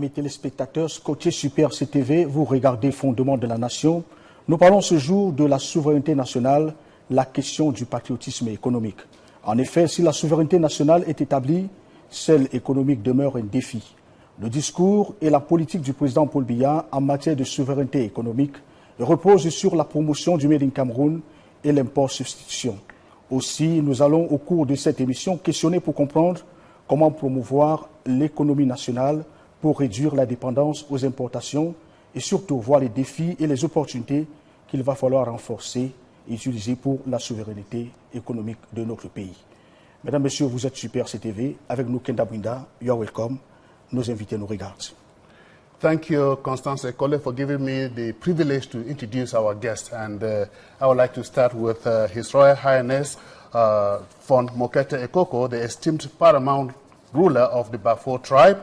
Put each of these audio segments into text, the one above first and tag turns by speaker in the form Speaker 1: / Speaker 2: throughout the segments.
Speaker 1: Amis téléspectateurs, scotchés Super CTV, vous regardez Fondement de la Nation. Nous parlons ce jour de la souveraineté nationale, la question du patriotisme économique. En effet, si la souveraineté nationale est établie, celle économique demeure un défi. Le discours et la politique du président Paul Biya en matière de souveraineté économique reposent sur la promotion du Made in Cameroun et l'import-substitution. Aussi, nous allons au cours de cette émission questionner pour comprendre comment promouvoir l'économie nationale pour réduire la dépendance aux importations et surtout voir les défis et les opportunités qu'il va falloir renforcer et utiliser pour la souveraineté économique de notre pays. Mesdames, Messieurs, vous êtes Super CTV. Avec nous, Kenda Bwinda. You are welcome. Nos invités nous regardent.
Speaker 2: Thank you, Constance Ekole, for giving me the privilege to introduce our guest. And I would like to start with His Royal Highness Fon Mokete Ekoko, the esteemed paramount ruler of the Bafo tribe.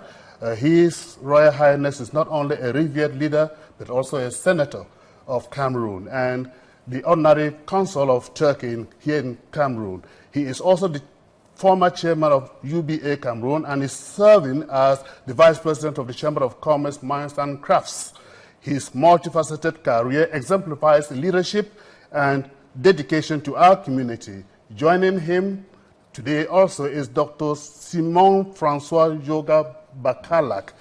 Speaker 2: His Royal Highness is not only a revered leader, but also a senator of Cameroon and the honorary consul of Turkey here in Cameroon. He is also the former chairman of UBA Cameroon and is serving as the vice president of the Chamber of Commerce, Mines and Crafts. His multifaceted career exemplifies leadership and dedication to our community. Joining him today also is Dr. Simon Francois Yoga Bakalak,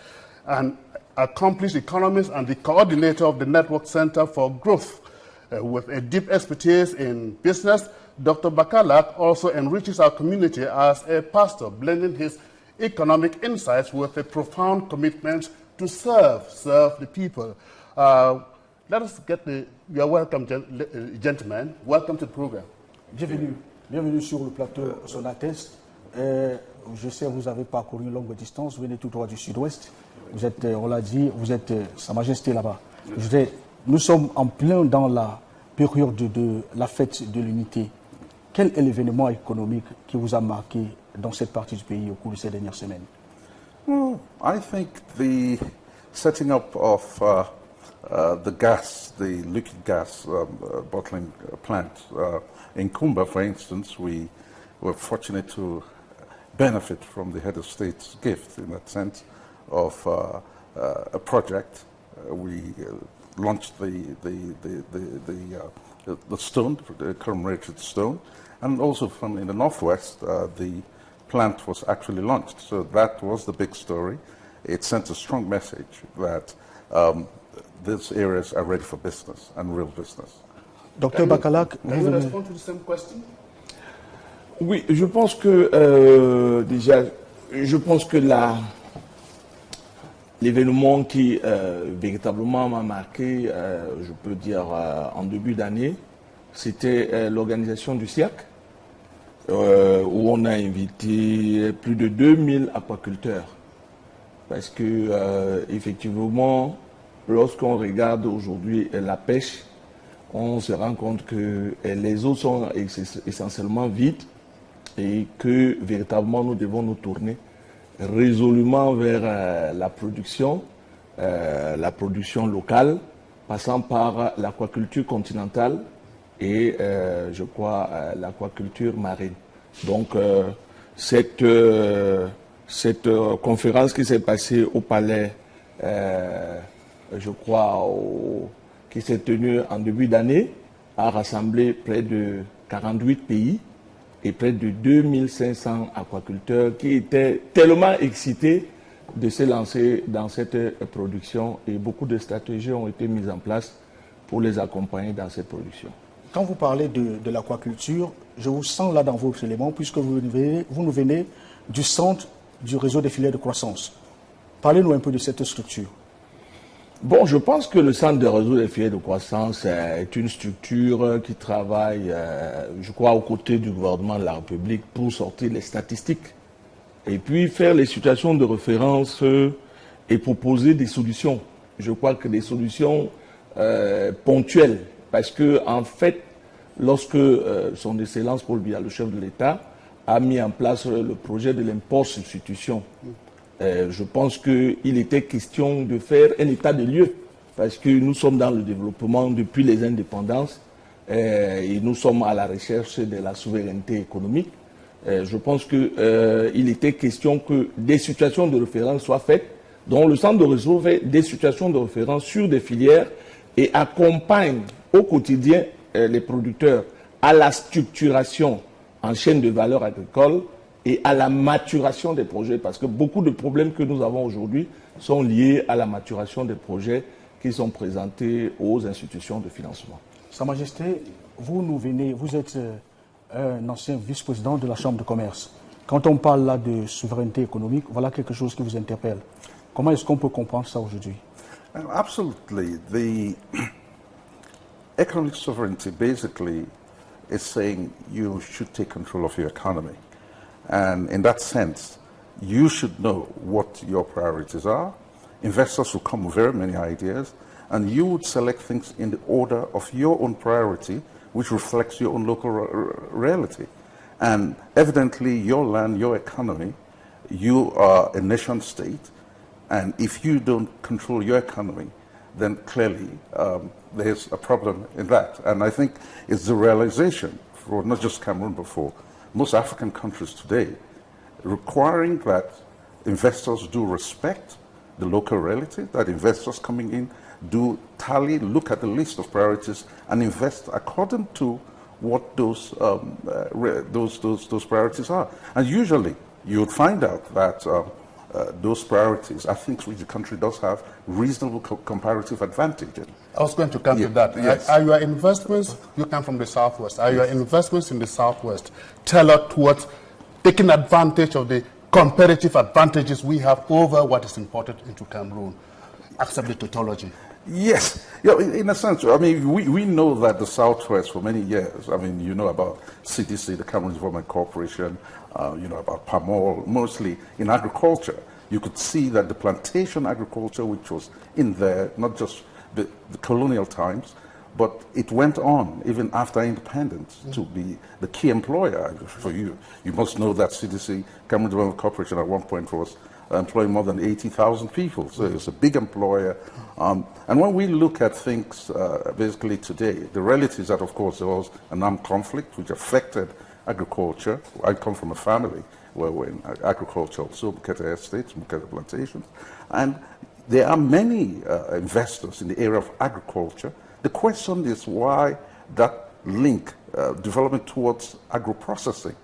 Speaker 2: an accomplished economist and the coordinator of the Network Center for Growth. With a deep expertise in business, Dr. Bakalak also enriches our community as a pastor, blending his economic insights with a profound commitment to serve the people. Let us get you are welcome, gentlemen. Welcome to the program.
Speaker 1: Bienvenue sur le plateau Sonates. Je sais que vous avez parcouru une longue distance, vous venez tout droit du sud-ouest. Vous êtes, on l'a dit, vous êtes Sa Majesté là-bas. Nous sommes en plein dans la période de la fête de l'unité. Quel est l'événement économique qui vous a marqué dans cette partie du pays au cours de ces dernières semaines?
Speaker 3: Well, I think the setting up of the liquid gas bottling plant in Kumba, for instance, we were fortunate to benefit from the head of state's gift in that sense of a project. We launched the stone, the commemorated stone, and also from in the northwest, the plant was actually launched. So that was the big story. It sent a strong message that these areas are ready for business and real business.
Speaker 1: Dr. Bakalak,
Speaker 2: can you respond to the same question?
Speaker 4: Oui, je pense que déjà, l'événement qui véritablement m'a marqué, je peux dire en début d'année, c'était l'organisation du SIAC, où on a invité plus de 2000 aquaculteurs. Parce que, effectivement, lorsqu'on regarde aujourd'hui la pêche, on se rend compte que les eaux sont essentiellement vides et que véritablement nous devons nous tourner résolument vers la production locale, passant par l'aquaculture continentale et je crois l'aquaculture marine. Donc cette conférence qui s'est passée au palais, je crois, qui s'est tenue en début d'année, a rassemblé près de 48 pays et près de 2500 aquaculteurs qui étaient tellement excités de se lancer dans cette production et beaucoup de stratégies ont été mises en place pour les accompagner dans cette production.
Speaker 1: Quand vous parlez de l'aquaculture, je vous sens là dans votre élément puisque vous nous venez du centre du réseau des filières de croissance. Parlez-nous un peu de cette structure.
Speaker 4: Bon, je pense que le centre de réseau des filières de croissance est une structure qui travaille, je crois, aux côtés du gouvernement de la République pour sortir les statistiques et puis faire les situations de référence et proposer des solutions. Je crois que des solutions ponctuelles, parce que en fait, lorsque son Excellence Paul Biya, le chef de l'État, a mis en place le projet de l'import-substitution, je pense qu'il était question de faire un état de lieu, parce que nous sommes dans le développement depuis les indépendances et nous sommes à la recherche de la souveraineté économique. Je pense qu'il était question que des situations de référence soient faites Donc le centre de réseau fait des situations de référence sur des filières et accompagne au quotidien les producteurs à la structuration en chaîne de valeur agricole et à la maturation des projets, parce que beaucoup de problèmes que nous avons aujourd'hui sont liés à la maturation des projets qui sont présentés aux institutions de financement.
Speaker 1: Sa Majesté, vous êtes un ancien vice-président de la Chambre de commerce. Quand on parle là de souveraineté économique, voilà quelque chose qui vous interpelle. Comment est-ce qu'on peut comprendre ça aujourd'hui?
Speaker 3: Absolutely. The economic sovereignty basically is saying you should take control of your economy. And in that sense, you should know what your priorities are. Investors will come with very many ideas, and you would select things in the order of your own priority, which reflects your own local reality. And evidently, your land, your economy, you are a nation state, and if you don't control your economy, then clearly there's a problem in that. And I think it's the realization for not just Cameroon, but for most African countries today, requiring that investors do respect the local reality, that investors coming in do tally, look at the list of priorities, and invest according to what those priorities are. And usually, you would find out that those priorities are things which the country does have reasonable comparative advantage in.
Speaker 2: I was going to come to that.
Speaker 3: Yes.
Speaker 2: Are your investments, you come from the Southwest, are your investments in the Southwest tailored towards taking advantage of the comparative advantages we have over what is imported into Cameroon? Accept the tautology.
Speaker 3: Yes, in a sense, I mean, we know that the Southwest for many years, I mean, you know about CDC, the Cameroon Development Corporation, you know about palm oil, mostly in agriculture. You could see that the plantation agriculture, which was in there, not just the colonial times, but it went on even after independence to be the key employer for you. You must know that CDC, Cameroon Development Corporation, at one point was employing more than 80,000 people. So it's a big employer. And when we look at things basically today, the reality is that, of course, there was an armed conflict which affected agriculture. I come from a family where we're in agriculture also, Muketa estates, Muketa plantations. And there are many investors in the area of agriculture. The question is why that link, development towards agro-processing,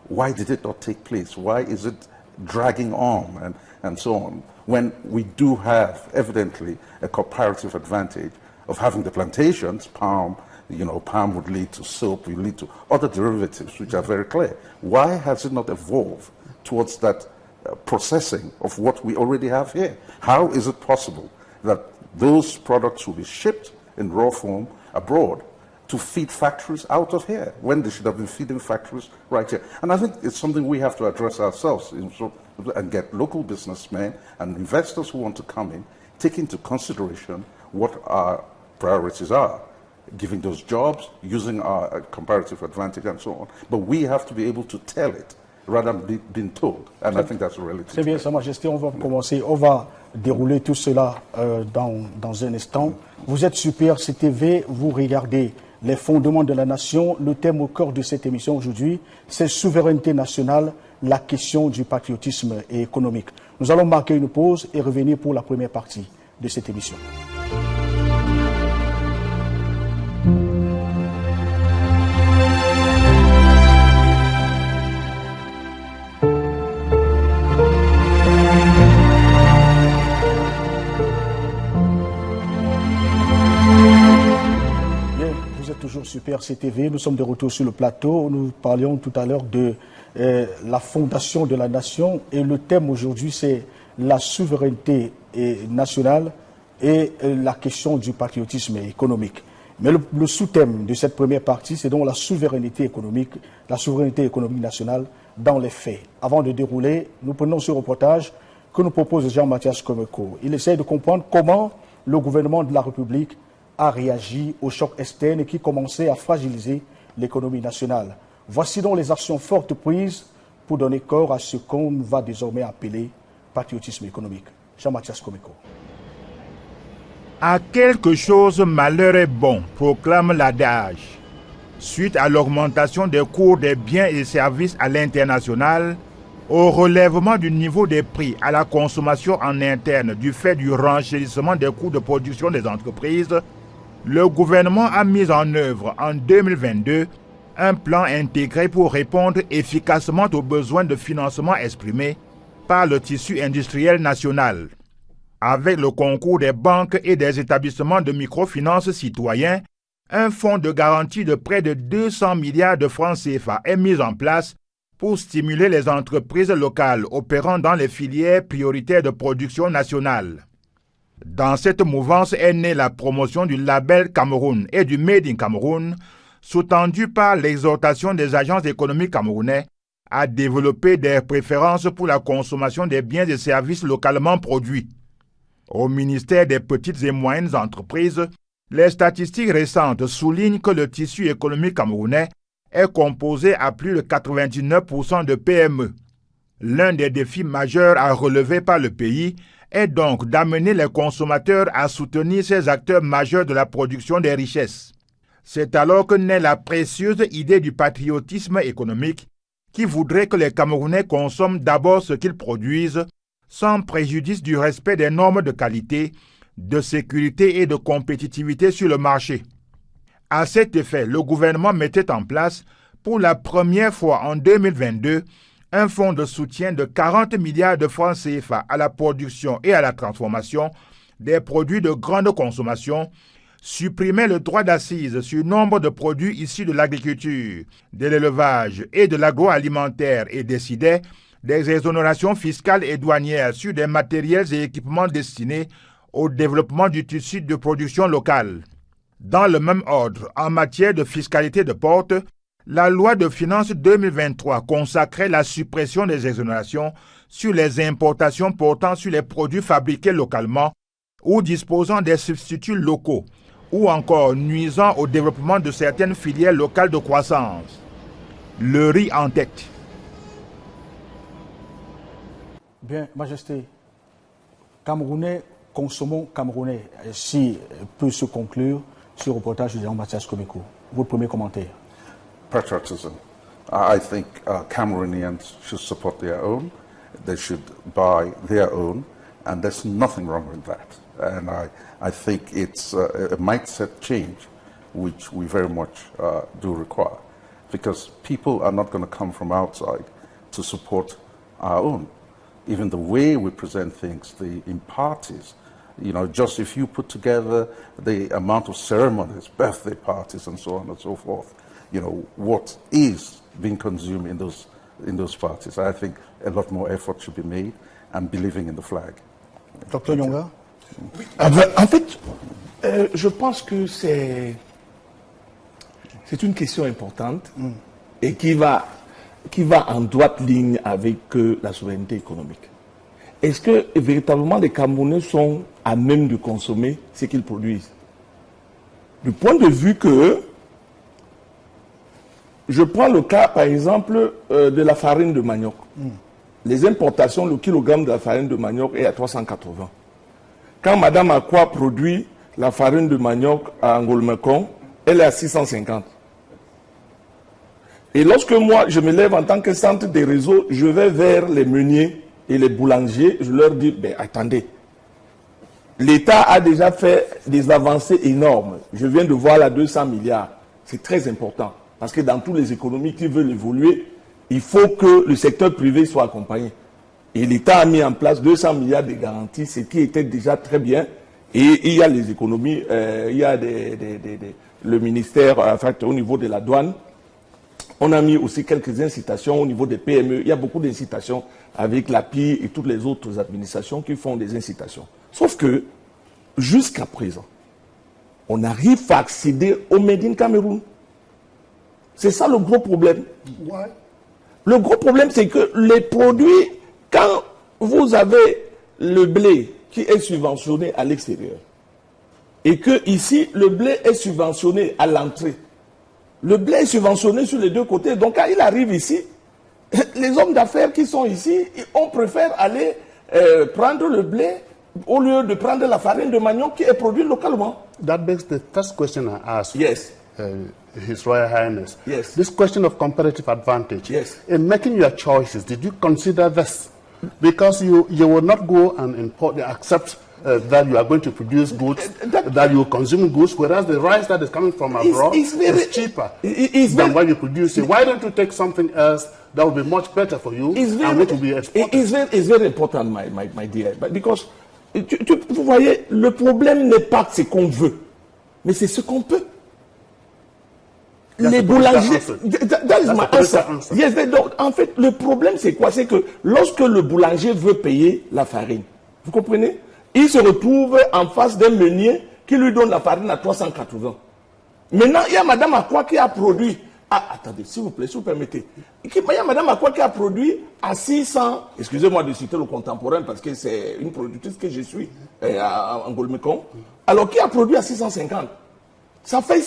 Speaker 3: why did it not take place? Why is it dragging on and so on, when we do have evidently a comparative advantage of having the plantations, palm, you know, palm would lead to soap, would lead to other derivatives which are very clear. Why has it not evolved towards that processing of what we already have here? How is it possible that those products will be shipped in raw form abroad to feed factories out of here when they should have been feeding factories right here? And I think it's something we have to address ourselves and get local businessmen and investors who want to come in, take into consideration what our priorities are, giving those jobs, using our comparative advantage and so on. But we have to be able to tell it rather than being told. And I think that's a reality.
Speaker 1: Très bien, Sa Majesté, on va commencer, on va dérouler tout cela dans un instant. Vous êtes sur PRC-TV, vous regardez les fondements de la nation. Le thème au cœur de cette émission aujourd'hui, c'est souveraineté nationale, la question du patriotisme et économique. Nous allons marquer une pause et revenir pour la première partie de cette émission. Toujours sur PRC-TV, nous sommes de retour sur le plateau. Nous parlions tout à l'heure de la fondation de la nation et le thème aujourd'hui c'est la souveraineté nationale et la question du patriotisme économique. Mais le sous-thème de cette première partie c'est donc la souveraineté économique nationale dans les faits. Avant de dérouler, nous prenons ce reportage que nous propose Jean-Mathias Komeko. Il essaie de comprendre comment le gouvernement de la République a réagi au choc externe qui commençait à fragiliser l'économie nationale. Voici donc les actions fortes prises pour donner corps à ce qu'on va désormais appeler patriotisme économique. Jean-Mathias Komeko.
Speaker 5: À quelque chose, malheur est bon, proclame l'adage. Suite à l'augmentation des cours des biens et services à l'international, au relèvement du niveau des prix à la consommation en interne du fait du renchérissement des coûts de production des entreprises, le gouvernement a mis en œuvre en 2022 un plan intégré pour répondre efficacement aux besoins de financement exprimés par le tissu industriel national. Avec le concours des banques et des établissements de microfinance citoyens, un fonds de garantie de près de 200 milliards de francs CFA est mis en place pour stimuler les entreprises locales opérant dans les filières prioritaires de production nationale. Dans cette mouvance est née la promotion du label Cameroun et du Made in Cameroun, sous-tendue par l'exhortation des agences économiques camerounais à développer des préférences pour la consommation des biens et services localement produits. Au ministère des petites et moyennes entreprises, les statistiques récentes soulignent que le tissu économique camerounais est composé à plus de 99% de PME. L'un des défis majeurs à relever par le pays est donc d'amener les consommateurs à soutenir ces acteurs majeurs de la production des richesses. C'est alors que naît la précieuse idée du patriotisme économique qui voudrait que les Camerounais consomment d'abord ce qu'ils produisent, sans préjudice du respect des normes de qualité, de sécurité et de compétitivité sur le marché. À cet effet, le gouvernement mettait en place, pour la première fois en 2022, un fonds de soutien de 40 milliards de francs CFA à la production et à la transformation des produits de grande consommation, supprimait le droit d'accise sur nombre de produits issus de l'agriculture, de l'élevage et de l'agroalimentaire et décidait des exonérations fiscales et douanières sur des matériels et équipements destinés au développement du tissu de production locale. Dans le même ordre, en matière de fiscalité de porte, la loi de finances 2023 consacrait la suppression des exonérations sur les importations portant sur les produits fabriqués localement ou disposant des substituts locaux, ou encore nuisant au développement de certaines filières locales de croissance. Le riz en tête.
Speaker 1: Bien, Majesté, Camerounais, consommons Camerounais. Si peut se conclure ce reportage de Jean-Mathias Komeko. Votre premier commentaire.
Speaker 3: Patriotism. I think Cameroonians should support their own. They should buy their own, and there's nothing wrong with that. And I think it's a mindset change which we very much do require, because people are not going to come from outside to support our own. Even the way we present things, in parties, you know, just if you put together the amount of ceremonies, birthday parties, and so on and so forth, you know, what is being consumed in those parties. I think a lot more effort should be made, and believing in the flag.
Speaker 1: Dr. Nyonga?
Speaker 4: En fait, je pense que c'est une question importante et qui va en droite ligne avec la souveraineté économique. Est-ce que véritablement les Camerounais sont à même de consommer ce qu'ils produisent? Du point de vue que, je prends le cas par exemple de la farine de manioc. Les importations, le kilogramme de la farine de manioc est à 380. Quand Madame Akwa produit la farine de manioc à Angolmekong, elle est à 650. Et lorsque moi, je me lève en tant que centre des réseaux, je vais vers les meuniers et les boulangers, je leur dis, ben attendez, l'État a déjà fait des avancées énormes. Je viens de voir la 200 milliards. C'est très important. Parce que dans toutes les économies qui veulent évoluer, il faut que le secteur privé soit accompagné. Et l'État a mis en place 200 milliards de garanties, ce qui était déjà très bien. Et il y a les économies, il y a le ministère, en fait, au niveau de la douane. On a mis aussi quelques incitations au niveau des PME. Il y a beaucoup d'incitations avec l'API et toutes les autres administrations qui font des incitations. Sauf que, jusqu'à présent, on arrive à accéder au Made in Cameroun. C'est ça le gros problème.
Speaker 2: Ouais.
Speaker 4: Le gros problème, c'est que les produits, quand vous avez le blé qui est subventionné à l'extérieur, et que ici, le blé est subventionné à l'entrée, le blé est subventionné sur les deux côtés. Donc, quand il arrive ici, les hommes d'affaires qui sont ici, on préfère aller prendre le blé au lieu de prendre la farine de manioc qui est produite localement.
Speaker 2: That begs the first question I asked.
Speaker 4: Yes.
Speaker 2: His Royal Highness.
Speaker 4: Yes.
Speaker 2: This question of competitive advantage.
Speaker 4: Yes.
Speaker 2: In making your choices, did you consider this? Because you will not go and import, accept that you are going to produce goods, that you consume goods, whereas the rice that is coming from abroad is cheaper than what you produce here. Why don't you take something else that will be much better for you and which will be exported?
Speaker 4: It's very important, my dear, because vous voyez, le problème n'est pas ce qu'on veut, mais c'est ce qu'on peut. Les boulangers, that is my answer. Yes, donc, en fait, le problème c'est quoi? C'est que lorsque le boulanger veut payer la farine, vous comprenez? Il se retrouve en face d'un meunier qui lui donne la farine à 380. Maintenant, il y a Madame Akwa qui a produit. Ah, attendez, s'il vous plaît, si vous permettez. Il y a Madame Akwa qui a produit à 600. Excusez-moi de citer le contemporain parce que c'est une productrice que je suis en Golmekong. Alors, qui a produit à 650. Ça fait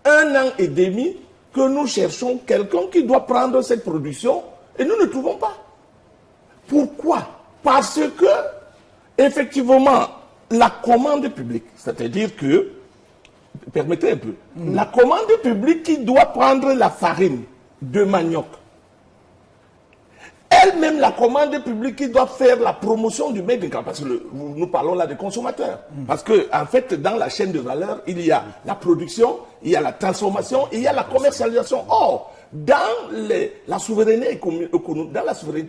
Speaker 4: 1 an et demi que nous cherchons quelqu'un qui doit prendre cette production et nous ne trouvons pas. Pourquoi? Parce que effectivement, la commande publique, c'est-à-dire que, permettez un peu, la commande publique qui doit prendre la farine de manioc, elle-même la commande publique qui doit faire la promotion du made in Ghana, parce que nous parlons là des consommateurs, parce que en fait, dans la chaîne de valeur, il y a la production, il y a la transformation, il y a la commercialisation. Or, dans la souveraineté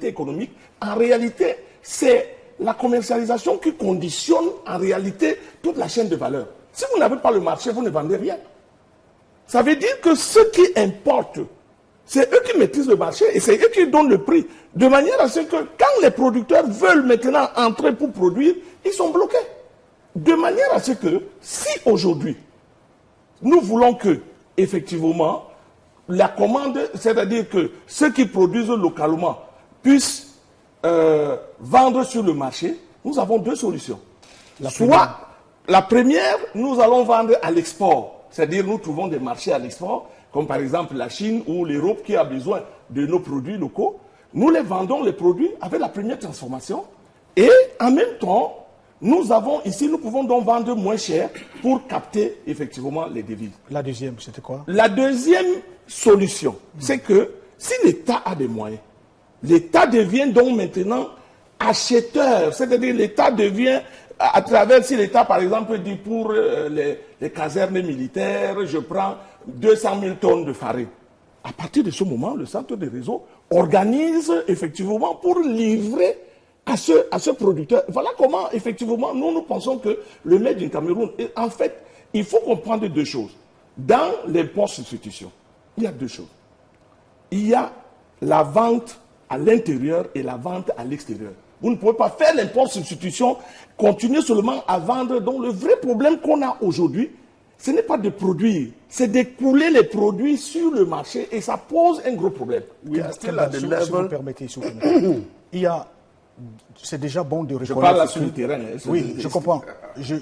Speaker 4: économique, en réalité, c'est la commercialisation qui conditionne en réalité toute la chaîne de valeur. Si vous n'avez pas le marché, vous ne vendez rien. Ça veut dire que ceux qui importent, c'est eux qui maîtrisent le marché et c'est eux qui donnent le prix. De manière à ce que quand les producteurs veulent maintenant entrer pour produire, ils sont bloqués. De manière à ce que si aujourd'hui, nous voulons que, effectivement, la commande, c'est-à-dire que ceux qui produisent localement puissent vendre sur le marché, nous avons 2 solutions. La première, nous allons vendre à l'export. C'est-à-dire nous trouvons des marchés à l'export, comme par exemple la Chine ou l'Europe qui a besoin de nos produits locaux. Nous les vendons, les produits, avec la première transformation. Et en même temps, nous pouvons donc vendre moins cher pour capter effectivement les devises.
Speaker 1: La deuxième, c'était quoi?
Speaker 4: La deuxième solution, c'est que si l'État a des moyens, l'État devient donc maintenant acheteur, c'est-à-dire l'État devient, à travers, si l'État par exemple dit pour les casernes militaires, je prends 200 000 tonnes de farine. À partir de ce moment, le centre de réseau organise effectivement pour livrer à ce producteur. Voilà comment effectivement nous pensons que le Made in Cameroun, en fait, il faut comprendre 2 choses. Dans l'import substitution, il y a 2 choses. Il y a la vente à l'intérieur et la vente à l'extérieur. Vous ne pouvez pas faire l'import substitution, continuer seulement à vendre. Donc le vrai problème qu'on a aujourd'hui, ce n'est pas de produire, c'est d'écouler les produits sur le marché et ça pose un gros problème.
Speaker 1: Si vous permettez, c'est déjà bon de reconnaître.
Speaker 4: Je parle là sur le terrain.
Speaker 1: Oui, je comprends.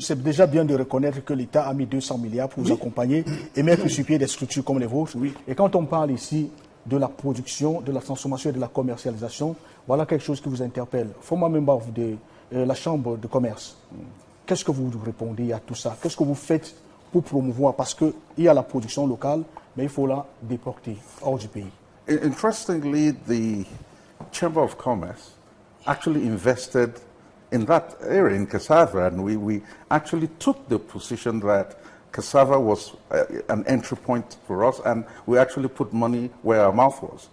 Speaker 1: C'est déjà bien de reconnaître que l'État a mis 200 milliards pour vous accompagner et mettre sur pied des structures comme les vôtres.
Speaker 4: Oui.
Speaker 1: Et quand on parle ici de la production, de la transformation et de la commercialisation, voilà quelque chose qui vous interpelle. Former member de la Chambre de commerce, qu'est-ce que vous répondez à tout ça? Qu'est-ce que vous faites pour promouvoir? Parce qu'il y a la production locale, mais il faut la déporter hors du pays.
Speaker 3: Interestingly, the Chamber of Commerce actually invested in that area, in cassava, and we actually took the position that cassava was an entry point for us, and we actually put money where our mouth was.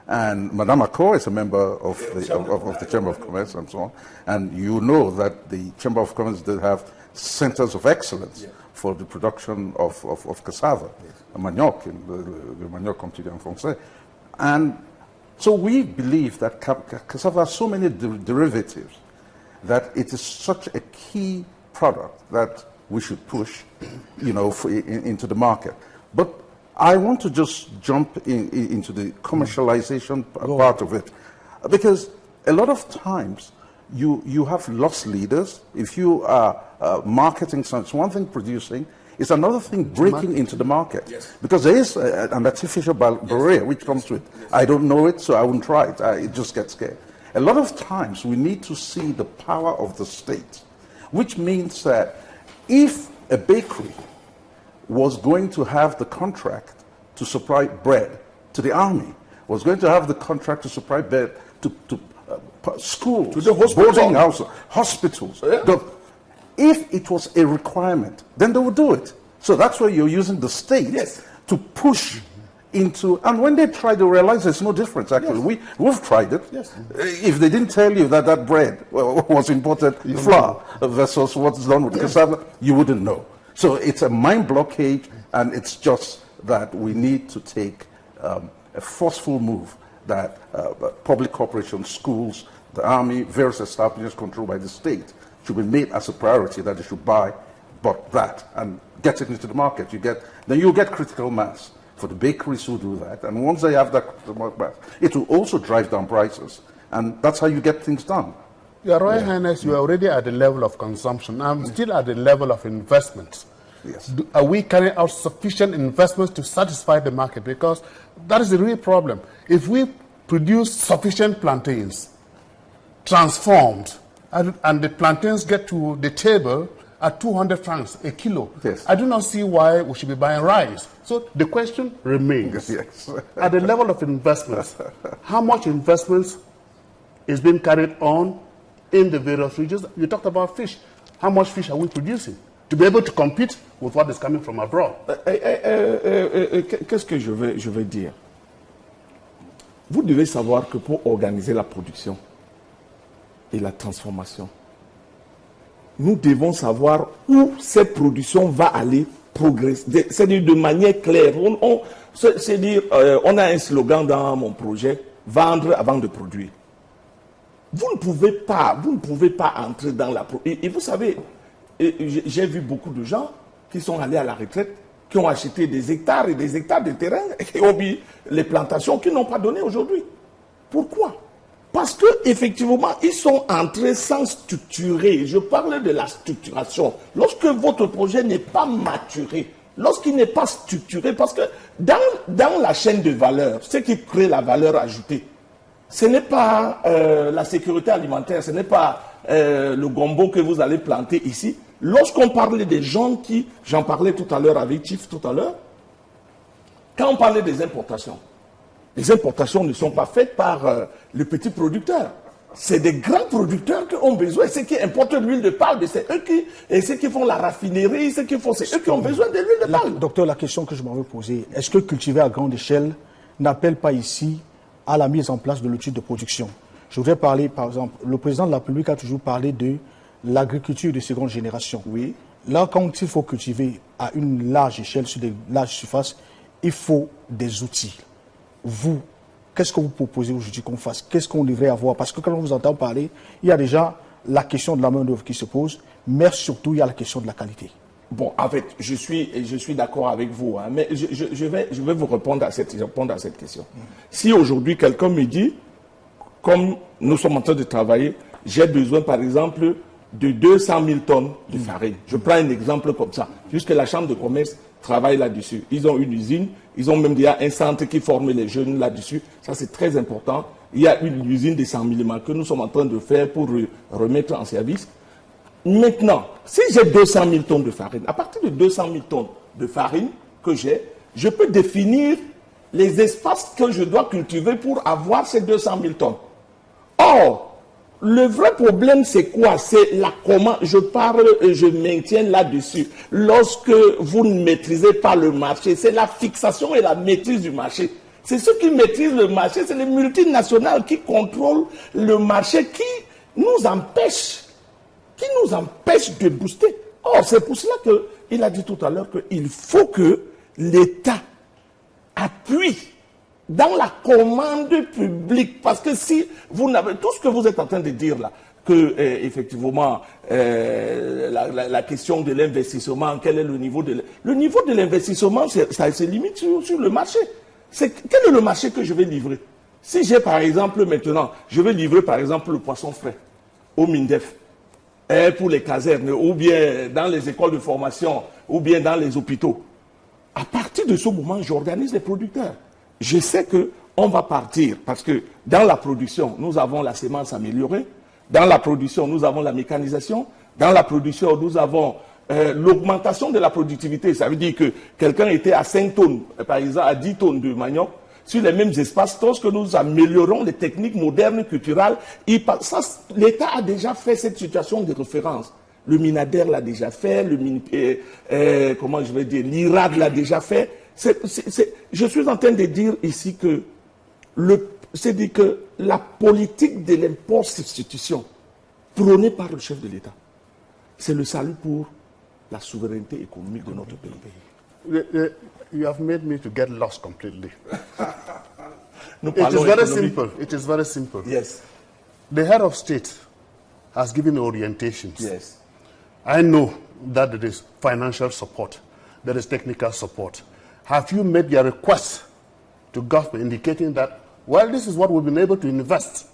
Speaker 3: And Madame Akko is a member of the Chamber of Commerce and so on. And you know that the Chamber of Commerce did have centers of excellence for the production of cassava, manioc, in the manioc quantidien français. And so we believe that cassava has so many derivatives that it is such a key product that we should push, into the market. But I want to just jump into the commercialization part of it, because a lot of times you have lost leaders. If you are marketing something, one thing producing, is another thing breaking into the market.
Speaker 4: Yes.
Speaker 3: Because there is an artificial barrier which comes to it. I don't know it, so I won't try it. I just get scared. A lot of times we need to see the power of the state, which means that if a bakery was going to have the contract to supply bread to the army, was going to have the contract to supply bread to schools,
Speaker 4: to the hospital.
Speaker 3: boarding houses, hospitals.
Speaker 4: Yeah.
Speaker 3: If it was a requirement, then they would do it. So that's why you're using the state to push into, and when they try to realize there's no difference, actually. We've tried it. If they didn't tell you that that bread was imported flour versus what's done with cassava, you wouldn't know. So it's a mind blockade, and it's just that we need to take a forceful move that public corporations, schools, the army, various establishments controlled by the state should be made as a priority, that they should buy but that and get it into the market. Then you'll get critical mass for the bakeries who do that, and once they have that critical mass, it will also drive down prices, and that's how you get things done.
Speaker 2: Your Royal Highness, you are already at the level of consumption. I'm still at the level of investments.
Speaker 3: Yes.
Speaker 2: Are we carrying out sufficient investments to satisfy the market? Because that is the real problem. If we produce sufficient plantains, transformed, and the plantains get to the table at 200 francs a kilo, I do not see why we should be buying rice. So the question remains, at the level of investments, how much investments is being carried on in the various regions? You talked about fish. How much fish are we producing to be able to compete with what is coming from abroad?
Speaker 4: Qu'est-ce que je vais dire? Vous devez savoir que pour organiser la production et la transformation, nous devons savoir où cette production va aller progresser, c'est-à-dire de manière claire. C'est-à-dire, on a un slogan dans mon projet, vendre avant de produire. Vous ne pouvez pas entrer dans la production. Et vous savez, j'ai vu beaucoup de gens qui sont allés à la retraite, qui ont acheté des hectares et des hectares de terrain et qui ont mis les plantations qu'ils n'ont pas données aujourd'hui. Pourquoi? Parce qu'effectivement, ils sont entrés sans structurer. Je parle de la structuration. Lorsque votre projet n'est pas maturé, lorsqu'il n'est pas structuré, parce que dans la chaîne de valeur, ce qui crée la valeur ajoutée, ce n'est pas la sécurité alimentaire, ce n'est pas le gombo que vous allez planter ici. Lorsqu'on parlait des gens qui, j'en parlais tout à l'heure avec Chief tout à l'heure, quand on parlait des importations, les importations ne sont pas faites par les petits producteurs. C'est des grands producteurs qui ont besoin. Ceux qui importent l'huile de palme, c'est eux et ceux qui font la raffinerie, c'est eux qui ont besoin de l'huile de palme.
Speaker 1: Docteur, la question que je m'avais posée, est-ce que cultiver à grande échelle n'appelle pas ici à la mise en place de l'outil de production? Je voudrais parler, par exemple, le président de la République a toujours parlé de l'agriculture de seconde génération.
Speaker 4: Oui.
Speaker 1: Là, quand il faut cultiver à une large échelle, sur des larges surfaces, il faut des outils. Vous, qu'est-ce que vous proposez aujourd'hui qu'on fasse? Qu'est-ce qu'on devrait avoir? Parce que quand on vous entend parler, il y a déjà la question de la main-d'œuvre qui se pose, mais surtout, il y a la question de la qualité.
Speaker 4: Bon, en fait, je suis d'accord avec vous, hein, mais je vais vous répondre à cette question. Si aujourd'hui, quelqu'un me dit, comme nous sommes en train de travailler, j'ai besoin, par exemple, de 200 000 tonnes de farine. Je prends un exemple comme ça. Puisque la Chambre de commerce travaille là-dessus. Ils ont une usine, ils ont même déjà un centre qui forme les jeunes là-dessus. Ça, c'est très important. Il y a une usine de 100 000 que nous sommes en train de faire pour remettre en service. Maintenant, si j'ai 200 000 tonnes de farine, à partir de 200 000 tonnes de farine que j'ai, je peux définir les espaces que je dois cultiver pour avoir ces 200 000 tonnes. Or, le vrai problème, c'est quoi? C'est la comment, je parle et je maintiens là-dessus. Lorsque vous ne maîtrisez pas le marché, c'est la fixation et la maîtrise du marché. C'est ceux qui maîtrisent le marché, c'est les multinationales qui contrôlent le marché, qui nous empêchent de booster. Or, c'est pour cela qu'il a dit tout à l'heure qu'il faut que l'État appuie dans la commande publique, parce que si vous n'avez tout ce que vous êtes en train de dire là, que effectivement la question de l'investissement, quel est le niveau de l'investissement, ça se limite sur le marché. Quel est le marché que je vais livrer? Si j'ai par exemple maintenant, je vais livrer par exemple le poisson frais au MINDEF, pour les casernes, ou bien dans les écoles de formation, ou bien dans les hôpitaux. À partir de ce moment, j'organise les producteurs. Je sais qu'on va partir parce que dans la production, nous avons la semence améliorée. Dans la production, nous avons la mécanisation. Dans la production, nous avons l'augmentation de la productivité. Ça veut dire que quelqu'un était à 5 tonnes, par exemple à 10 tonnes de manioc, sur les mêmes espaces, lorsque nous améliorons les techniques modernes, culturelles, l'État a déjà fait cette situation de référence. Le Minader l'a déjà fait, comment je vais dire, l'IRAD l'a déjà fait. Je suis en train de dire ici que la politique de l'import-substitution prônée par le chef de l'État, c'est le salut pour la souveraineté économique de notre pays.
Speaker 2: You have made me to get lost completely.
Speaker 4: It is
Speaker 2: very simple. It is very simple.
Speaker 4: Yes.
Speaker 2: The head of state has given orientations.
Speaker 4: Yes.
Speaker 2: I know that there is financial support, there is technical support. Have you made your request to government indicating that, well, this is what we've been able to invest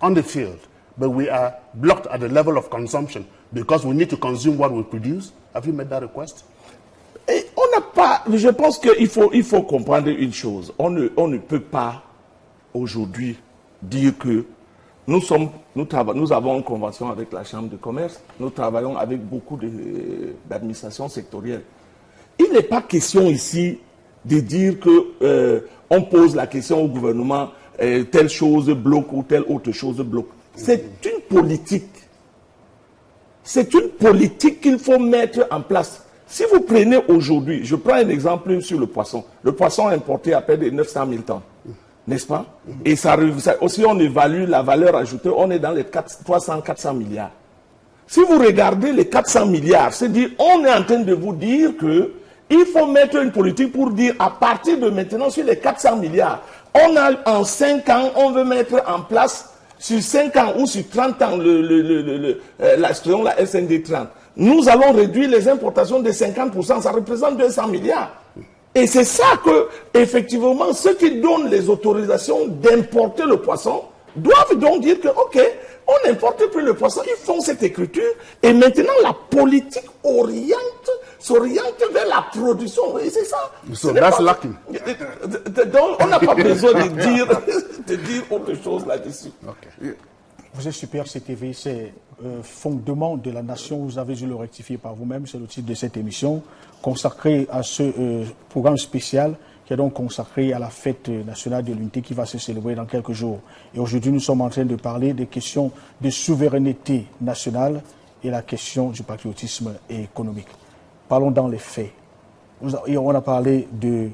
Speaker 2: on the field, but we are blocked at the level of consumption because we need to consume what we produce? Have you made that request?
Speaker 4: Et on n'a pas, je pense qu'il faut comprendre une chose. On ne peut pas aujourd'hui dire que nous avons une convention avec la Chambre de commerce, nous travaillons avec beaucoup d'administrations sectorielles. Il n'est pas question ici de dire que on pose la question au gouvernement, telle chose bloque ou telle autre chose bloque. C'est une politique. C'est une politique qu'il faut mettre en place. Si vous prenez aujourd'hui, je prends un exemple sur le poisson. Le poisson importé à peine de 900 000 tonnes, n'est-ce pas? Et ça aussi, on évalue la valeur ajoutée, on est dans les 300-400 milliards. Si vous regardez les 400 milliards, c'est dire, on est en train de vous dire que il faut mettre une politique pour dire, à partir de maintenant, sur les 400 milliards, on a en 5 ans, on veut mettre en place, sur 5 ans ou sur 30 ans, la SND 30. Nous allons réduire les importations de 50%, ça représente 200 milliards. Et c'est ça que, effectivement, ceux qui donnent les autorisations d'importer le poisson doivent donc dire que, ok, on n'importe plus le poisson, ils font cette écriture, et maintenant la politique s'oriente vers la production. Et c'est ça.
Speaker 2: So that's lucky.
Speaker 4: Donc, on n'a pas besoin de dire autre chose là-dessus.
Speaker 2: Okay.
Speaker 1: Vous êtes Super CTV, c'est Fondement de la Nation, vous avez dû le rectifier par vous-même, c'est le titre de cette émission, consacrée à ce programme spécial qui est donc consacré à la fête nationale de l'unité qui va se célébrer dans quelques jours. Et aujourd'hui, nous sommes en train de parler des questions de souveraineté nationale et la question du patriotisme économique. Parlons dans les faits. On a parlé de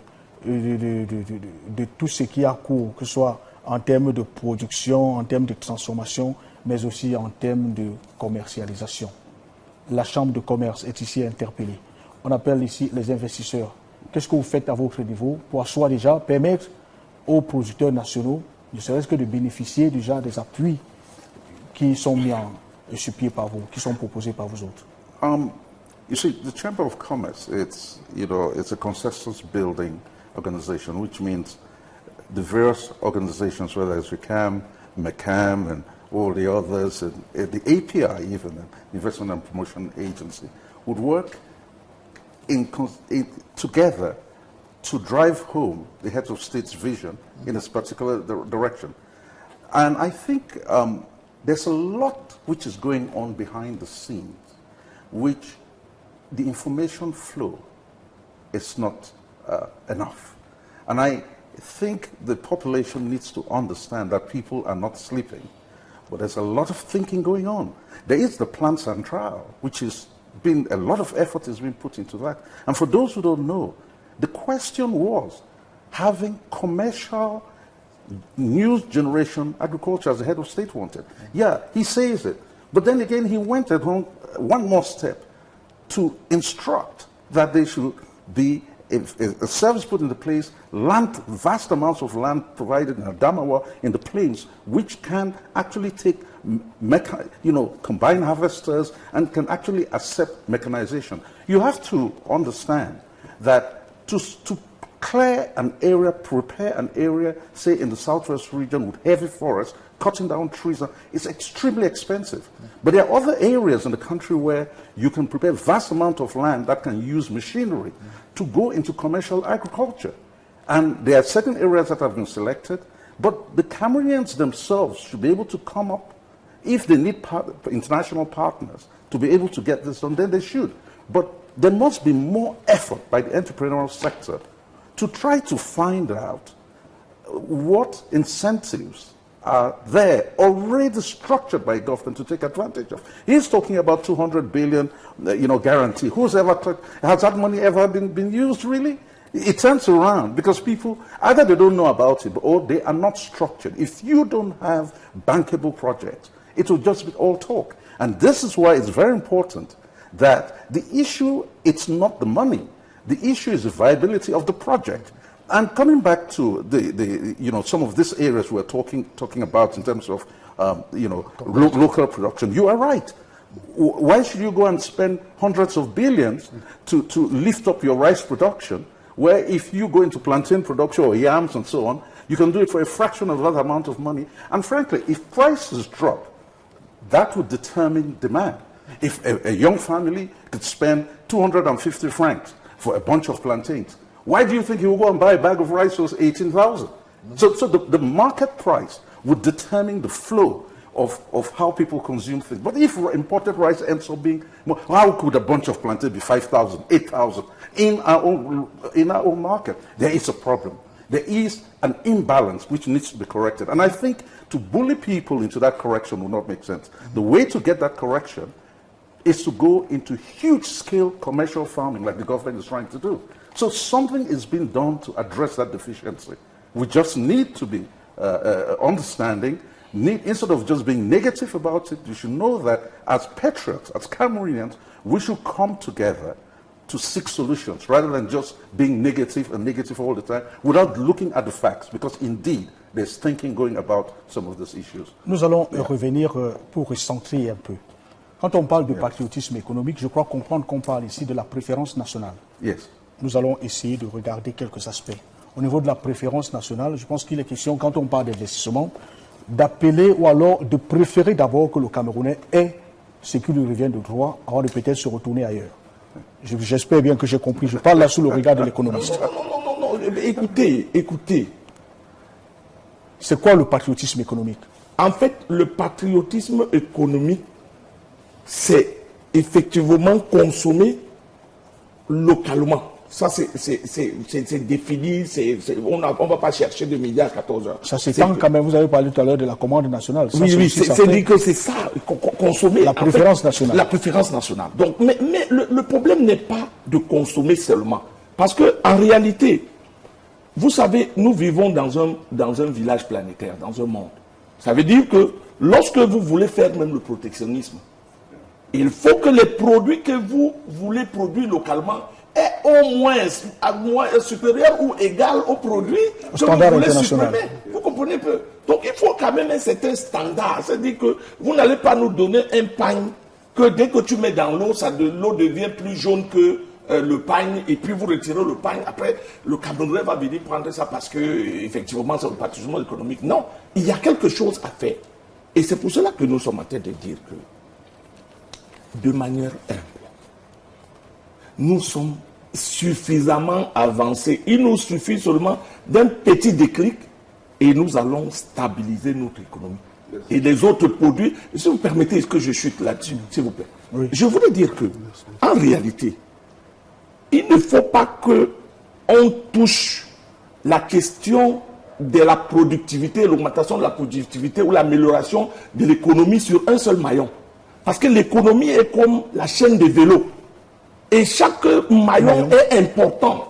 Speaker 1: tout ce qui a cours, que ce soit en termes de production, en termes de transformation, mais aussi en termes de commercialisation. La Chambre de commerce est ici interpellée. On appelle ici les investisseurs. Qu'est-ce que vous faites à votre niveau pour soit déjà permettre aux producteurs nationaux, ne serait-ce que de bénéficier déjà des appuis qui sont mis sur pied par vous, qui sont proposés par vous autres?
Speaker 3: You see, the Chamber of Commerce, it's a consensus building organization, which means the various organizations, whether it's RICAM, MECAM, and all the others, and the API even, Investment and Promotion Agency, would work together to drive home the head of state's vision in a particular direction. And I think there's a lot which is going on behind the scenes, which the information flow is not enough. And I think the population needs to understand that people are not sleeping, but there's a lot of thinking going on. There is the Plan Central, which is been a lot of effort has been put into that. And for those who don't know, the question was having commercial new generation agriculture as the head of state wanted. Yeah, he says it. But then again, he went at one more step to instruct that there should be a service put into place, vast amounts of land provided in Adamawa in the plains, which can actually take combine harvesters and can actually accept mechanization. You have to understand that to clear an area, prepare an area, say in the southwest region with heavy forests, cutting down trees, is extremely expensive. But there are other areas in the country where you can prepare vast amount of land that can use machinery to go into commercial agriculture. And there are certain areas that have been selected, but the Cameroonians themselves should be able to come up, if they need international partners to be able to get this done, then they should. But there must be more effort by the entrepreneurial sector to try to find out what incentives are there already structured by government to take advantage of. He's talking about 200 billion, guarantee. Has that money ever been used really? It turns around because people, either they don't know about it or they are not structured. If you don't have bankable projects, it will just be all talk. And this is why it's very important that the issue, it's not the money. The issue is the viability of the project. And coming back to some of these areas we're talking about in terms of local production, you are right. Why should you go and spend hundreds of billions to lift up your rice production, where if you go into plantain production or yams and so on, you can do it for a fraction of that amount of money. And frankly, if prices drop, that would determine demand. If a young family could spend 250 francs for a bunch of plantains, why do you think he will go and buy a bag of rice for 18,000? So the market price would determine the flow of how people consume things. But if imported rice ends up being more, how could a bunch of plantains be 5,000, 8,000 in our own market? There is a problem. There is an imbalance which needs to be corrected. And I think to bully people into that correction will not make sense. The way to get that correction is to go into huge-scale commercial farming like the government is trying to do. So something is being done to address that deficiency. We just need to be understanding. Instead of just being negative about it, you should know that as patriots, as Cameroonians, we should come together to seek solutions rather than just being negative and negative all the time without looking at the facts, because indeed there's thinking going about some of these issues.
Speaker 1: Nous allons revenir pour recentrer un peu. Quand on parle de patriotisme économique, je crois comprendre qu'on parle ici de la préférence nationale.
Speaker 3: Yes.
Speaker 1: Nous allons essayer de regarder quelques aspects. Au niveau de la préférence nationale, je pense qu'il est question, quand on parle d'investissement, d'appeler ou alors de préférer d'abord que le Camerounais ait ce qui lui revient de droit avant de peut-être se retourner ailleurs. J'espère bien que j'ai compris. Je parle là sous le regard de l'économiste.
Speaker 4: Non. Écoutez.
Speaker 1: C'est quoi le patriotisme économique?
Speaker 4: En fait, le patriotisme économique, c'est effectivement consommer localement. Ça, c'est défini, on ne va pas chercher de midi à 14 heures.
Speaker 1: Ça s'étend quand même, vous avez parlé tout à l'heure de la commande nationale. Ça,
Speaker 4: oui, c'est dit que c'est ça, consommer.
Speaker 1: La préférence nationale.
Speaker 4: La préférence nationale. Donc, mais le problème n'est pas de consommer seulement. Parce qu'en réalité, vous savez, nous vivons dans un village planétaire, dans un monde. Ça veut dire que lorsque vous voulez faire même le protectionnisme, il faut que les produits que vous voulez produire localement est au moins supérieur ou égal aux produits que vous voulez supprimer. Vous comprenez un peu? Donc il faut quand même un certain standard. C'est-à-dire que vous n'allez pas nous donner un pain que dès que tu mets dans l'eau, l'eau devient plus jaune que le pain, et puis vous retirez le pain. Après, le Camerounais va venir prendre ça parce que effectivement c'est le patrimoine économique. Non, il y a quelque chose à faire. Et c'est pour cela que nous sommes en train de dire que, de manière humble, nous sommes suffisamment avancés. Il nous suffit seulement d'un petit déclic et nous allons stabiliser notre économie. Et les autres produits, si vous permettez que je chute là-dessus, s'il vous plaît. Oui. Je voulais dire que, en réalité, il ne faut pas qu'on touche la question de la productivité, l'augmentation de la productivité ou l'amélioration de l'économie sur un seul maillon. Parce que l'économie est comme la chaîne de vélo. Et chaque maillon est important.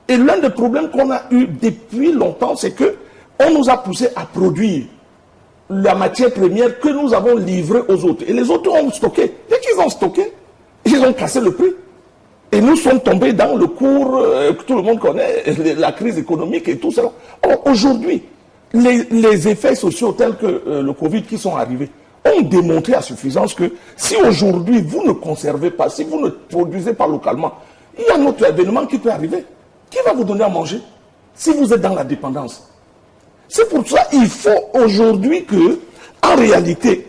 Speaker 4: Et l'un des problèmes qu'on a eu depuis longtemps, c'est qu'on nous a poussé à produire la matière première que nous avons livrée aux autres. Et les autres ont stocké. Dès qu'ils ont stocké, ils ont cassé le prix. Et nous sommes tombés dans le cours que tout le monde connaît, la crise économique et tout ça. Or, aujourd'hui, les effets sociaux tels que le Covid qui sont arrivés ont démontré à suffisance que si aujourd'hui vous ne conservez pas, si vous ne produisez pas localement, il y a un autre événement qui peut arriver. Qui va vous donner à manger si vous êtes dans la dépendance? C'est pour ça qu'il faut aujourd'hui que, en réalité,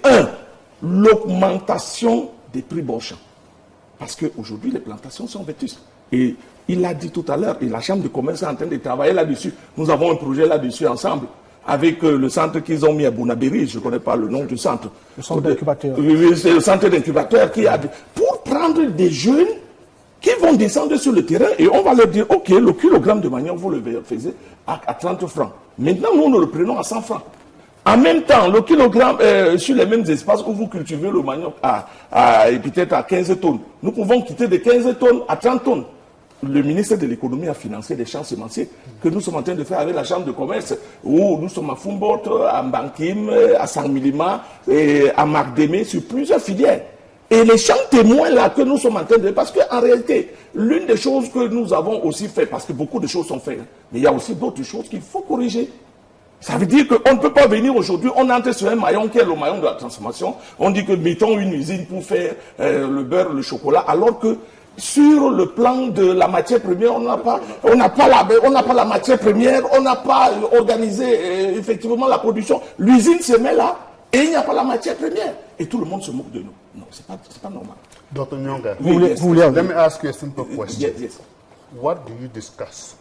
Speaker 4: l'augmentation des prix Beauchamp. Parce qu'aujourd'hui, les plantations sont vétustes. Et il l'a dit tout à l'heure, et la Chambre de commerce est en train de travailler là-dessus. Nous avons un projet là-dessus ensemble, avec le centre qu'ils ont mis à Bounabéry, je ne connais pas le nom du centre.
Speaker 1: Le centre d'incubateur.
Speaker 4: Oui, c'est le centre d'incubateur qui a... Pour prendre des jeunes qui vont descendre sur le terrain et on va leur dire, ok, le kilogramme de manioc, vous le faisiez à 30 francs. Maintenant, nous le prenons à 100 francs. En même temps, le kilogramme, sur les mêmes espaces où vous cultivez le manioc peut-être à 15 tonnes, nous pouvons quitter de 15 tonnes à 30 tonnes. Le ministère de l'économie a financé des champs semenciers que nous sommes en train de faire avec la chambre de commerce, où nous sommes à Foumbot, à Mbankim, à Saint-Milima, à Marc-Démé, sur plusieurs filières. Et les champs témoins là que nous sommes en train de... Parce qu'en réalité, l'une des choses que nous avons aussi fait, parce que beaucoup de choses sont faites, mais il y a aussi d'autres choses qu'il faut corriger. Ça veut dire qu'on ne peut pas venir aujourd'hui, on entre sur un maillon qui est le maillon de la transformation, on dit que mettons une usine pour faire le beurre, le chocolat, alors que sur le plan de la matière première, on n'a pas la matière première, on n'a pas organisé effectivement la production. L'usine se met là et il n'y a pas la matière première. Et tout le monde se moque de nous. Non, c'est pas normal.
Speaker 2: Dr. Nyonga,
Speaker 1: let
Speaker 2: me ask you a simple question.
Speaker 4: Yes.
Speaker 2: What do you discuss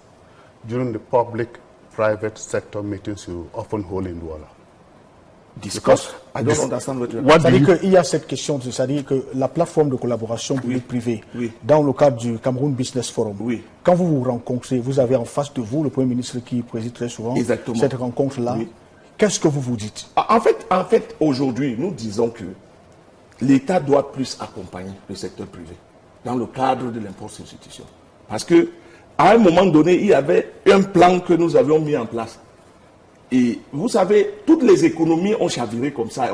Speaker 2: during the public-private sector meetings you often hold in Douala?
Speaker 4: Discuss? I don't understand what you're
Speaker 1: C'est-à-dire qu'il y a cette question, c'est-à-dire que la plateforme de collaboration publique-privée, dans le cadre du Cameroun Business Forum, quand vous vous rencontrez, vous avez en face de vous le Premier ministre qui préside très souvent cette rencontre-là. Qu'est-ce que vous vous dites?
Speaker 4: En fait, aujourd'hui, nous disons que l'État doit plus accompagner le secteur privé dans le cadre de l'impôt substitution. Parce que à un moment donné, il y avait un plan que nous avions mis en place. Et vous savez, toutes les économies ont chaviré comme ça.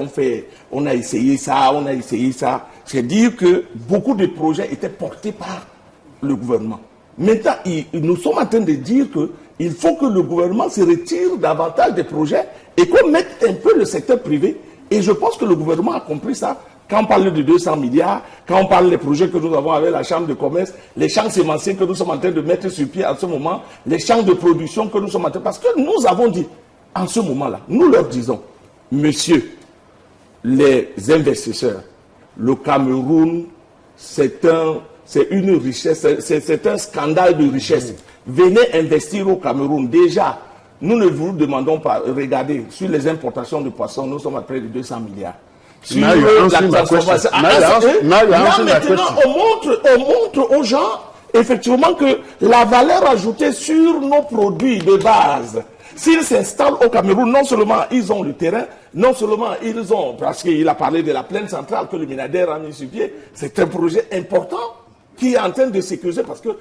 Speaker 4: On a essayé ça, on a essayé ça. C'est dire que beaucoup de projets étaient portés par le gouvernement. Maintenant, nous sommes en train de dire qu'il faut que le gouvernement se retire davantage des projets et qu'on mette un peu le secteur privé. Et je pense que le gouvernement a compris ça. Quand on parle de 200 milliards, quand on parle des projets que nous avons avec la Chambre de commerce, les champs sémenciers que nous sommes en train de mettre sur pied à ce moment, les champs de production que nous sommes en train... Parce que nous avons dit, en ce moment-là, nous leur disons, messieurs, les investisseurs, le Cameroun, c'est une richesse, c'est un scandale de richesse. Venez investir au Cameroun. Déjà, nous ne vous demandons pas, regardez, sur les importations de poissons, nous sommes à près de 200 milliards. Sur la transformation. Maintenant, on montre aux gens, effectivement, que la valeur ajoutée sur nos produits de base, s'ils s'installent au Cameroun, non seulement ils ont le terrain, non seulement ils ont, parce qu'il a parlé de la plaine centrale que le Minader a mis sur pied, c'est un projet important qui est en train de sécuriser, parce que,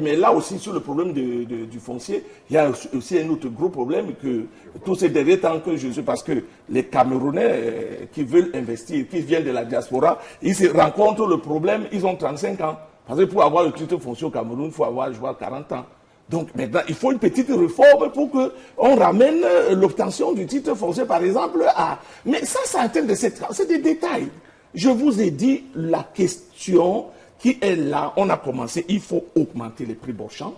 Speaker 4: mais là aussi sur le problème du foncier, il y a aussi un autre gros problème que tous ces derniers temps que je sais, parce que les Camerounais qui veulent investir, qui viennent de la diaspora, ils se rencontrent le problème, ils ont 35 ans. Parce que pour avoir le titre foncier au Cameroun, il faut avoir, je vois, 40 ans. Donc maintenant, il faut une petite réforme pour qu'on ramène l'obtention du titre foncier, par exemple, à... Mais ça, c'est des détails. Je vous ai dit la question qui est là. On a commencé, il faut augmenter les prix Beauchamp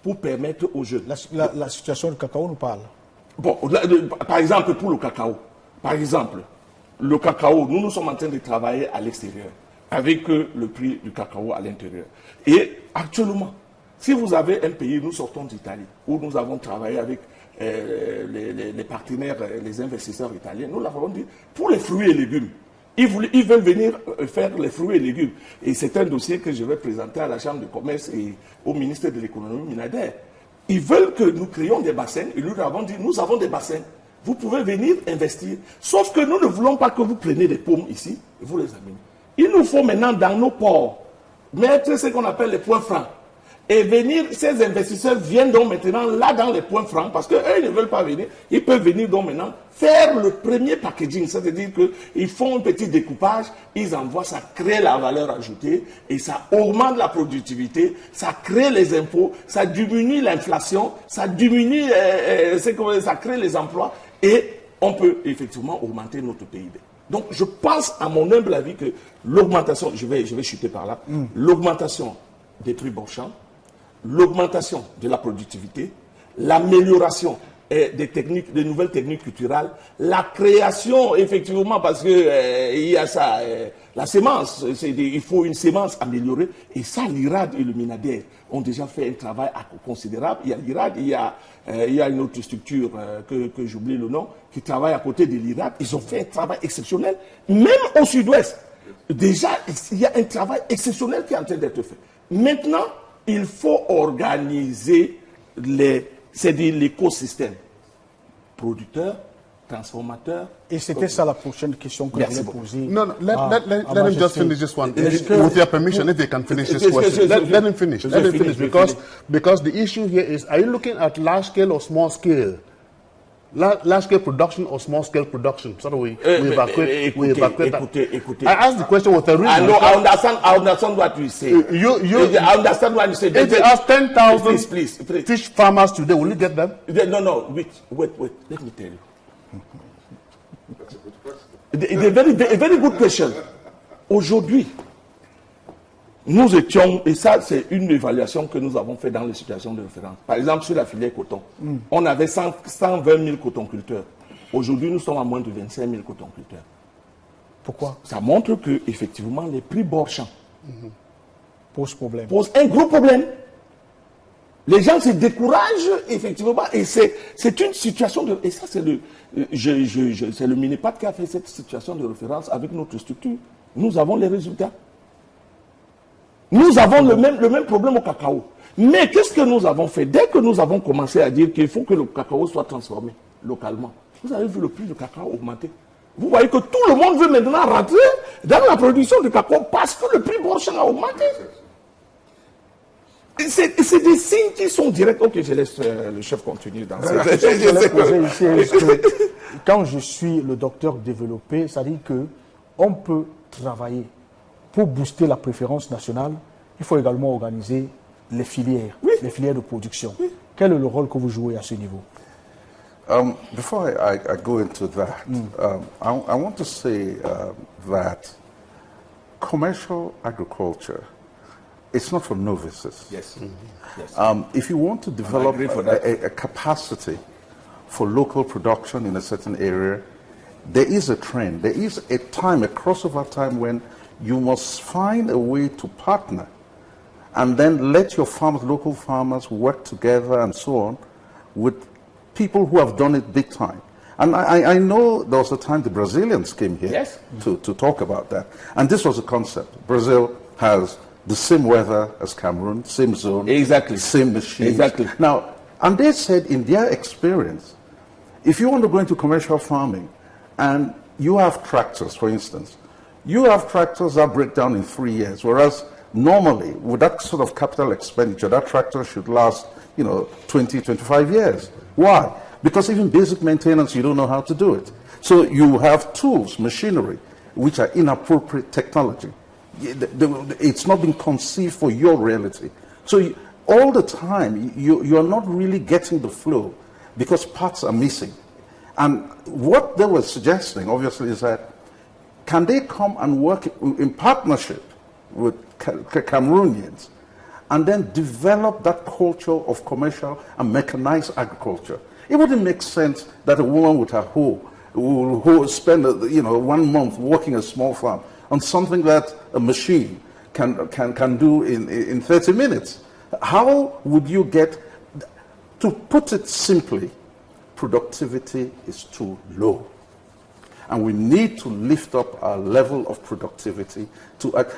Speaker 4: pour permettre aux jeunes...
Speaker 1: La situation du cacao nous parle.
Speaker 4: Bon, par exemple, pour le cacao. Par exemple, le cacao, nous sommes en train de travailler à l'extérieur avec le prix du cacao à l'intérieur. Et actuellement, si vous avez un pays, nous sortons d'Italie, où nous avons travaillé avec les partenaires, les investisseurs italiens, nous l'avons dit, pour les fruits et légumes, ils veulent venir faire les fruits et légumes. Et c'est un dossier que je vais présenter à la Chambre de commerce et au ministère de l'économie, Minader. Ils veulent que nous créions des bassins, et nous leur avons dit, nous avons des bassins, vous pouvez venir investir. Sauf que nous ne voulons pas que vous preniez des pommes ici, et vous les amenez. Il nous faut maintenant, dans nos ports, mettre ce qu'on appelle les points francs. Et venir, ces investisseurs viennent donc maintenant là dans les points francs, parce qu'eux, ils ne veulent pas venir. Ils peuvent venir donc maintenant faire le premier packaging, c'est-à-dire qu'ils font un petit découpage, ils envoient, ça crée la valeur ajoutée, et ça augmente la productivité, ça crée les impôts, ça diminue l'inflation, ça diminue, ça crée les emplois, et on peut effectivement augmenter notre PIB. Donc je pense, à mon humble avis, que l'augmentation, je vais chuter par là, l'augmentation des prix Beauchamp, l'augmentation de la productivité, l'amélioration des techniques, des nouvelles techniques culturelles, la création, effectivement, parce que il y a ça, la sémence, il faut une sémence améliorée, et ça, l'IRAD et le Minader ont déjà fait un travail considérable. Il y a l'IRAD, il y a une autre structure que j'oublie le nom, qui travaille à côté de l'IRAD. Ils ont fait un travail exceptionnel, même au sud-ouest. Déjà, il y a un travail exceptionnel qui est en train d'être fait. Maintenant, il faut organiser c'est-à-dire l'écosystème. Producteurs, transformateurs.
Speaker 1: Et c'était ça la prochaine question que je voulais poser.
Speaker 2: No, let him just finish this one. With your permission, if they can finish this question. Let him finish. Let him finish because the issue here is, are you looking at large scale or small scale? Large scale production or small scale production? So we evacuate that.
Speaker 4: Écoutez.
Speaker 2: I asked the question with a reason.
Speaker 4: I know, I understand what you say. I understand what you say.
Speaker 2: If you ask 10,000
Speaker 4: please.
Speaker 2: fish farmers today, will you get them?
Speaker 4: No, wait. Let me tell you. It's a very good question. Aujourd'hui, nous étions, et ça c'est une évaluation que nous avons fait dans les situations de référence. Par exemple, sur la filière coton, on avait 120 000 cotonculteurs. Aujourd'hui, nous sommes à moins de 25 000 cotonculteurs.
Speaker 1: Pourquoi?
Speaker 4: Ça montre que effectivement les prix bord champ
Speaker 1: Pose problème.
Speaker 4: Pose un gros problème. Les gens se découragent effectivement et c'est une situation de, et ça c'est le Minipat qui a fait cette situation de référence avec notre structure. Nous avons les résultats. Nous avons le même problème au cacao. Mais qu'est-ce que nous avons fait? Dès que nous avons commencé à dire qu'il faut que le cacao soit transformé localement, vous avez vu le prix du cacao augmenter. Vous voyez que tout le monde veut maintenant rentrer dans la production de cacao parce que le prix brochet a augmenté. C'est des signes qui sont directs. Ok, je laisse le chef continuer dans
Speaker 1: La question que je voulais poser ici est que quand je suis le docteur développé, ça dit que on peut travailler pour booster la préférence nationale. Il faut également organiser les filières, les filières de production. Quel est le rôle que vous jouez à ce niveau?
Speaker 3: Before I go into that, I want to say that commercial agriculture, it's not for novices.
Speaker 4: Yes. Yes.
Speaker 3: If you want to develop a capacity for local production in a certain area, there is a trend. There is a time, a crossover time when you must find a way to partner and then let your farmers, local farmers, work together and so on with people who have done it big time. And I know there was a time the Brazilians came here to talk about that. And this was a concept. Brazil has the same weather as Cameroon, same zone, same machines.
Speaker 4: Exactly.
Speaker 3: Now, and they said in their experience, if you want to go into commercial farming and you have tractors, for instance, you have tractors that break down in 3 years, whereas normally with that sort of capital expenditure, that tractor should last, 20, 25 years. Why? Because even basic maintenance, you don't know how to do it. So you have tools, machinery, which are inappropriate technology. It's not been conceived for your reality. So all the time, you are not really getting the flow because parts are missing. And what they were suggesting, obviously, is that can they come and work in partnership with Cameroonians and then develop that culture of commercial and mechanized agriculture? It wouldn't make sense that a woman with her hoe who spend 1 month working a small farm on something that a machine can do in 30 minutes. How would you get, to put it simply, productivity is too low. And we need to lift up our level of productivity.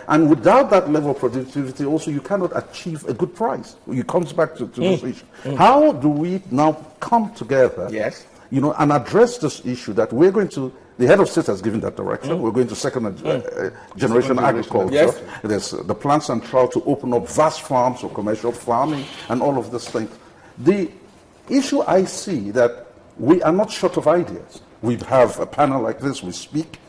Speaker 3: And without that level of productivity, also, you cannot achieve a good price. It comes back to this issue. How do we now come together and address this issue that we're going to, the head of state has given that direction. We're going to second generation agriculture.
Speaker 4: Yes.
Speaker 3: There's the plan central to open up vast farms for commercial farming and all of these things. The issue I see that we are not short of ideas. We have a panel like this, we speak,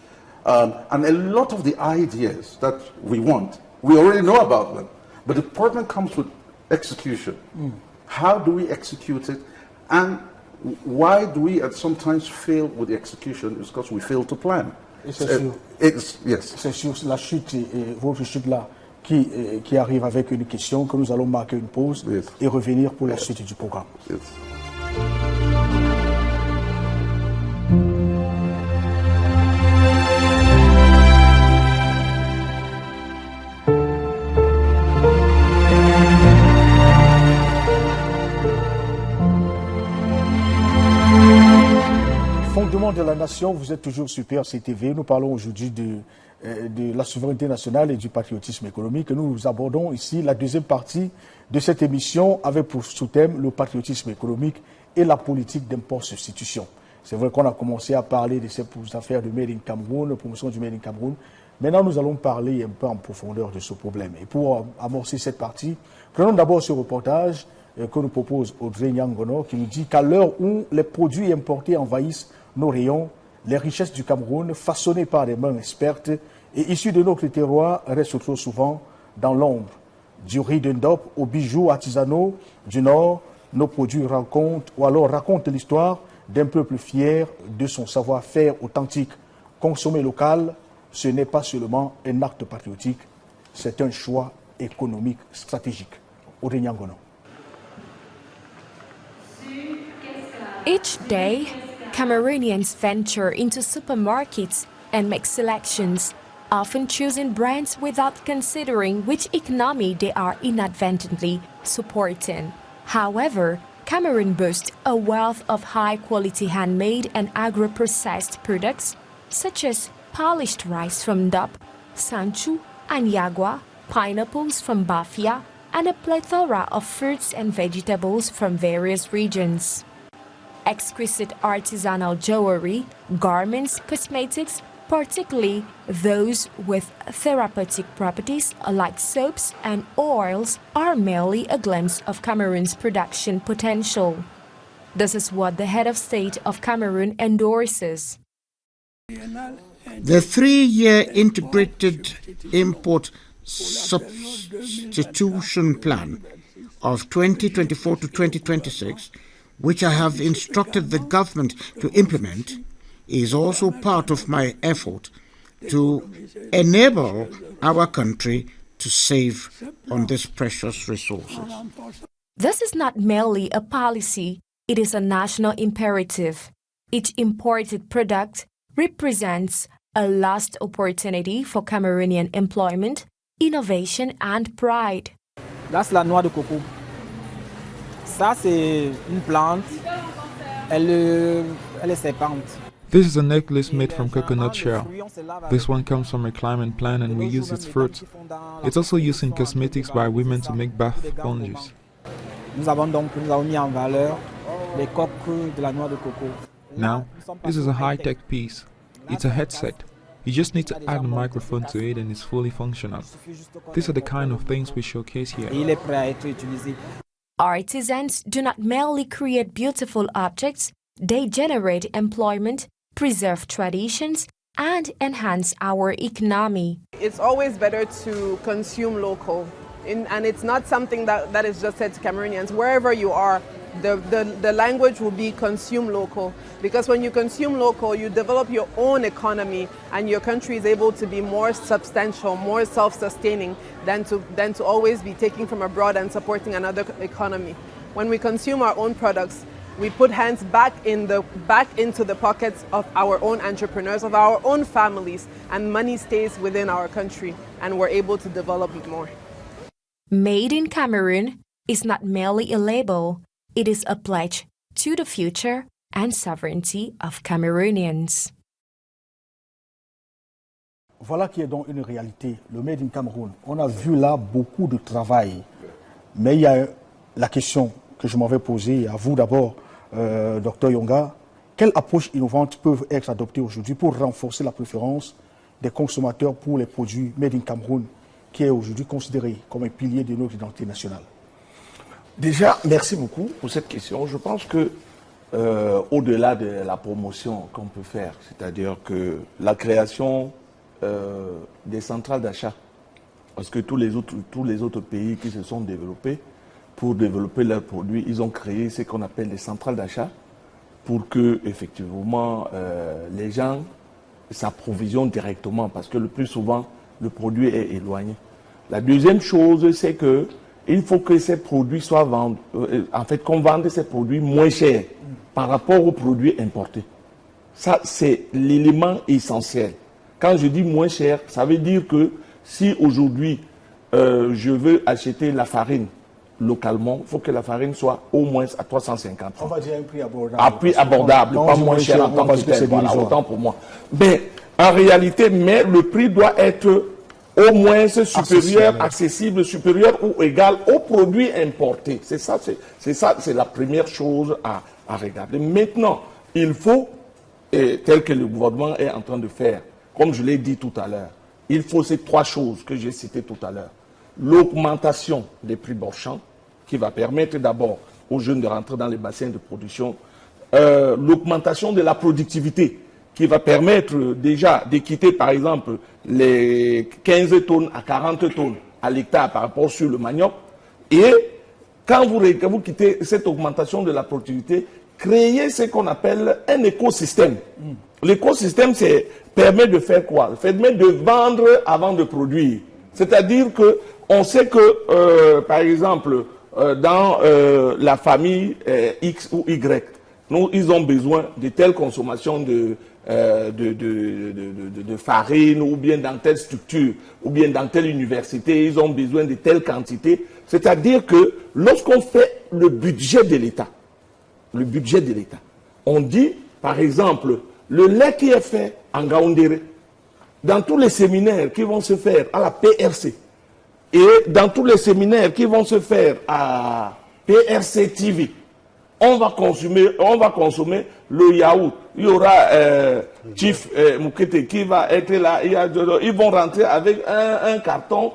Speaker 3: and a lot of the ideas that we want, we already know about them. But the problem comes with execution. How do we execute it? And why do we sometimes fail with the execution? It's because we fail to plan.
Speaker 1: C'est sur la chute, votre chute là, qui arrive avec une question que nous allons marquer une pause et revenir pour la suite du programme. Fondement de la nation, vous êtes toujours sur PRC TV. Nous parlons aujourd'hui de de la souveraineté nationale et du patriotisme économique. Nous abordons ici la deuxième partie de cette émission avec pour sous-thème le patriotisme économique et la politique d'import-substitution. C'est vrai qu'on a commencé à parler de ces affaires de Made in Cameroun, la promotion du Made in Cameroun. Maintenant, nous allons parler un peu en profondeur de ce problème. Et pour amorcer cette partie, prenons d'abord ce reportage que nous propose Audrey Nyangono, qui nous dit qu'à l'heure où les produits importés envahissent nos rayons, les richesses du Cameroun, façonnées par des mains expertes et issues de notre terroir, restent trop souvent dans l'ombre. Du riz de Ndop aux bijoux artisanaux du Nord, nos produits racontent l'histoire d'un peuple fier de son savoir-faire authentique. Consommer local, ce n'est pas seulement un acte patriotique, c'est un choix économique stratégique. Audrey Nyangono.
Speaker 6: Each day, Cameroonians venture into supermarkets and make selections, often choosing brands without considering which economy they are inadvertently supporting. However, Cameroon boasts a wealth of high-quality handmade and agro-processed products, such as polished rice from Ndop, Sanchu, and Yagua, pineapples from Bafia, and a plethora of fruits and vegetables from various regions. Exquisite artisanal jewelry, garments, cosmetics, particularly those with therapeutic properties like soaps and oils, are merely a glimpse of Cameroon's production potential. This is what the head of state of Cameroon endorses.
Speaker 7: The 3-year integrated import substitution plan of 2024 to 2026, which I have instructed the government to implement, is also part of my effort to enable our country to save on these precious resources.
Speaker 6: This is not merely a policy, it is a national imperative. Each imported product represents a lost opportunity for Cameroonian employment, innovation and pride.
Speaker 8: Là, c'est la noix de coco. Ça, c'est une plante. Elle est serpente.
Speaker 9: This is a necklace made from coconut shell. This one comes from a climbing plant and we use its fruit. It's also used in cosmetics by women to make bath sponges.
Speaker 8: Nous avons mis en valeur les coques de la noix de coco.
Speaker 9: Now, this is a high-tech piece. It's a headset. You just need to add a microphone to it and it's fully functional. These are the kind of things we showcase here.
Speaker 8: Il est prêt à être utilisé.
Speaker 6: Artisans do not merely create beautiful objects, they generate employment, preserve traditions, and enhance our economy.
Speaker 10: It's always better to consume local, and it's not something that is just said to Cameroonians. Wherever you are, the language will be consume local, because when you consume local, you develop your own economy and your country is able to be more substantial, more self-sustaining than to always be taking from abroad and supporting another economy. When we consume our own products, we put hands back into the pockets of our own entrepreneurs, of our own families, and money stays within our country and we're able to develop it more.
Speaker 6: Made in Cameroon is not merely a label, it is a pledge to the future and sovereignty of Cameroonians.
Speaker 1: Voilà qui est donc une réalité, le Made in Cameroun. On a vu là beaucoup de travail, mais il y a la question que je m'avais posée à vous d'abord, Dr Yonga. Quelles approches innovantes peuvent être adoptées aujourd'hui pour renforcer la préférence des consommateurs pour les produits Made in Cameroun, qui est aujourd'hui considéré comme un pilier de notre identité nationale?
Speaker 4: Déjà, merci beaucoup pour cette question. Je pense que au-delà de la promotion qu'on peut faire, c'est-à-dire que la création des centrales d'achat, parce que tous les autres pays qui se sont développés, pour développer leurs produits, ils ont créé ce qu'on appelle des centrales d'achat pour que, effectivement, les gens s'approvisionnent directement, parce que le plus souvent, le produit est éloigné. La deuxième chose, c'est que il faut que ces produits soient vendus, en fait, qu'on vende ces produits moins chers par rapport aux produits importés. Ça, c'est l'élément essentiel. Quand je dis moins cher, ça veut dire que si aujourd'hui, je veux acheter la farine localement, il faut que la farine soit au moins à 350 francs.
Speaker 1: On va dire un prix abordable.
Speaker 4: Un prix abordable, pas moins cher en tant que tel, voilà, autant pour moi. Mais en réalité, le prix doit être au moins supérieur, accessible, supérieur ou égal aux produits importés. C'est ça, c'est la première chose à regarder. Maintenant, il faut, tel que le gouvernement est en train de faire, comme je l'ai dit tout à l'heure, il faut ces trois choses que j'ai citées tout à l'heure. L'augmentation des prix marchands, qui va permettre d'abord aux jeunes de rentrer dans les bassins de production. L'augmentation de la productivité, qui va permettre déjà de quitter, par exemple, les 15 tonnes à 40 tonnes à l'hectare par rapport sur le manioc. Et quand vous quittez cette augmentation de la productivité, créer ce qu'on appelle un écosystème. L'écosystème, permet de faire quoi? Permet de vendre avant de produire. C'est-à-dire qu'on sait que, par exemple, dans la famille X ou Y, ils ont besoin de telle consommation de farine, ou bien dans telle structure, ou bien dans telle université, ils ont besoin de telle quantité. C'est-à-dire que lorsqu'on fait le budget de l'État, on dit, par exemple, le lait qui est fait en Gaoundéré, dans tous les séminaires qui vont se faire à la PRC, et dans tous les séminaires qui vont se faire à PRC TV, on va consommer le yaourt. Il y aura Chief Moukete qui va être là. Ils vont rentrer avec un carton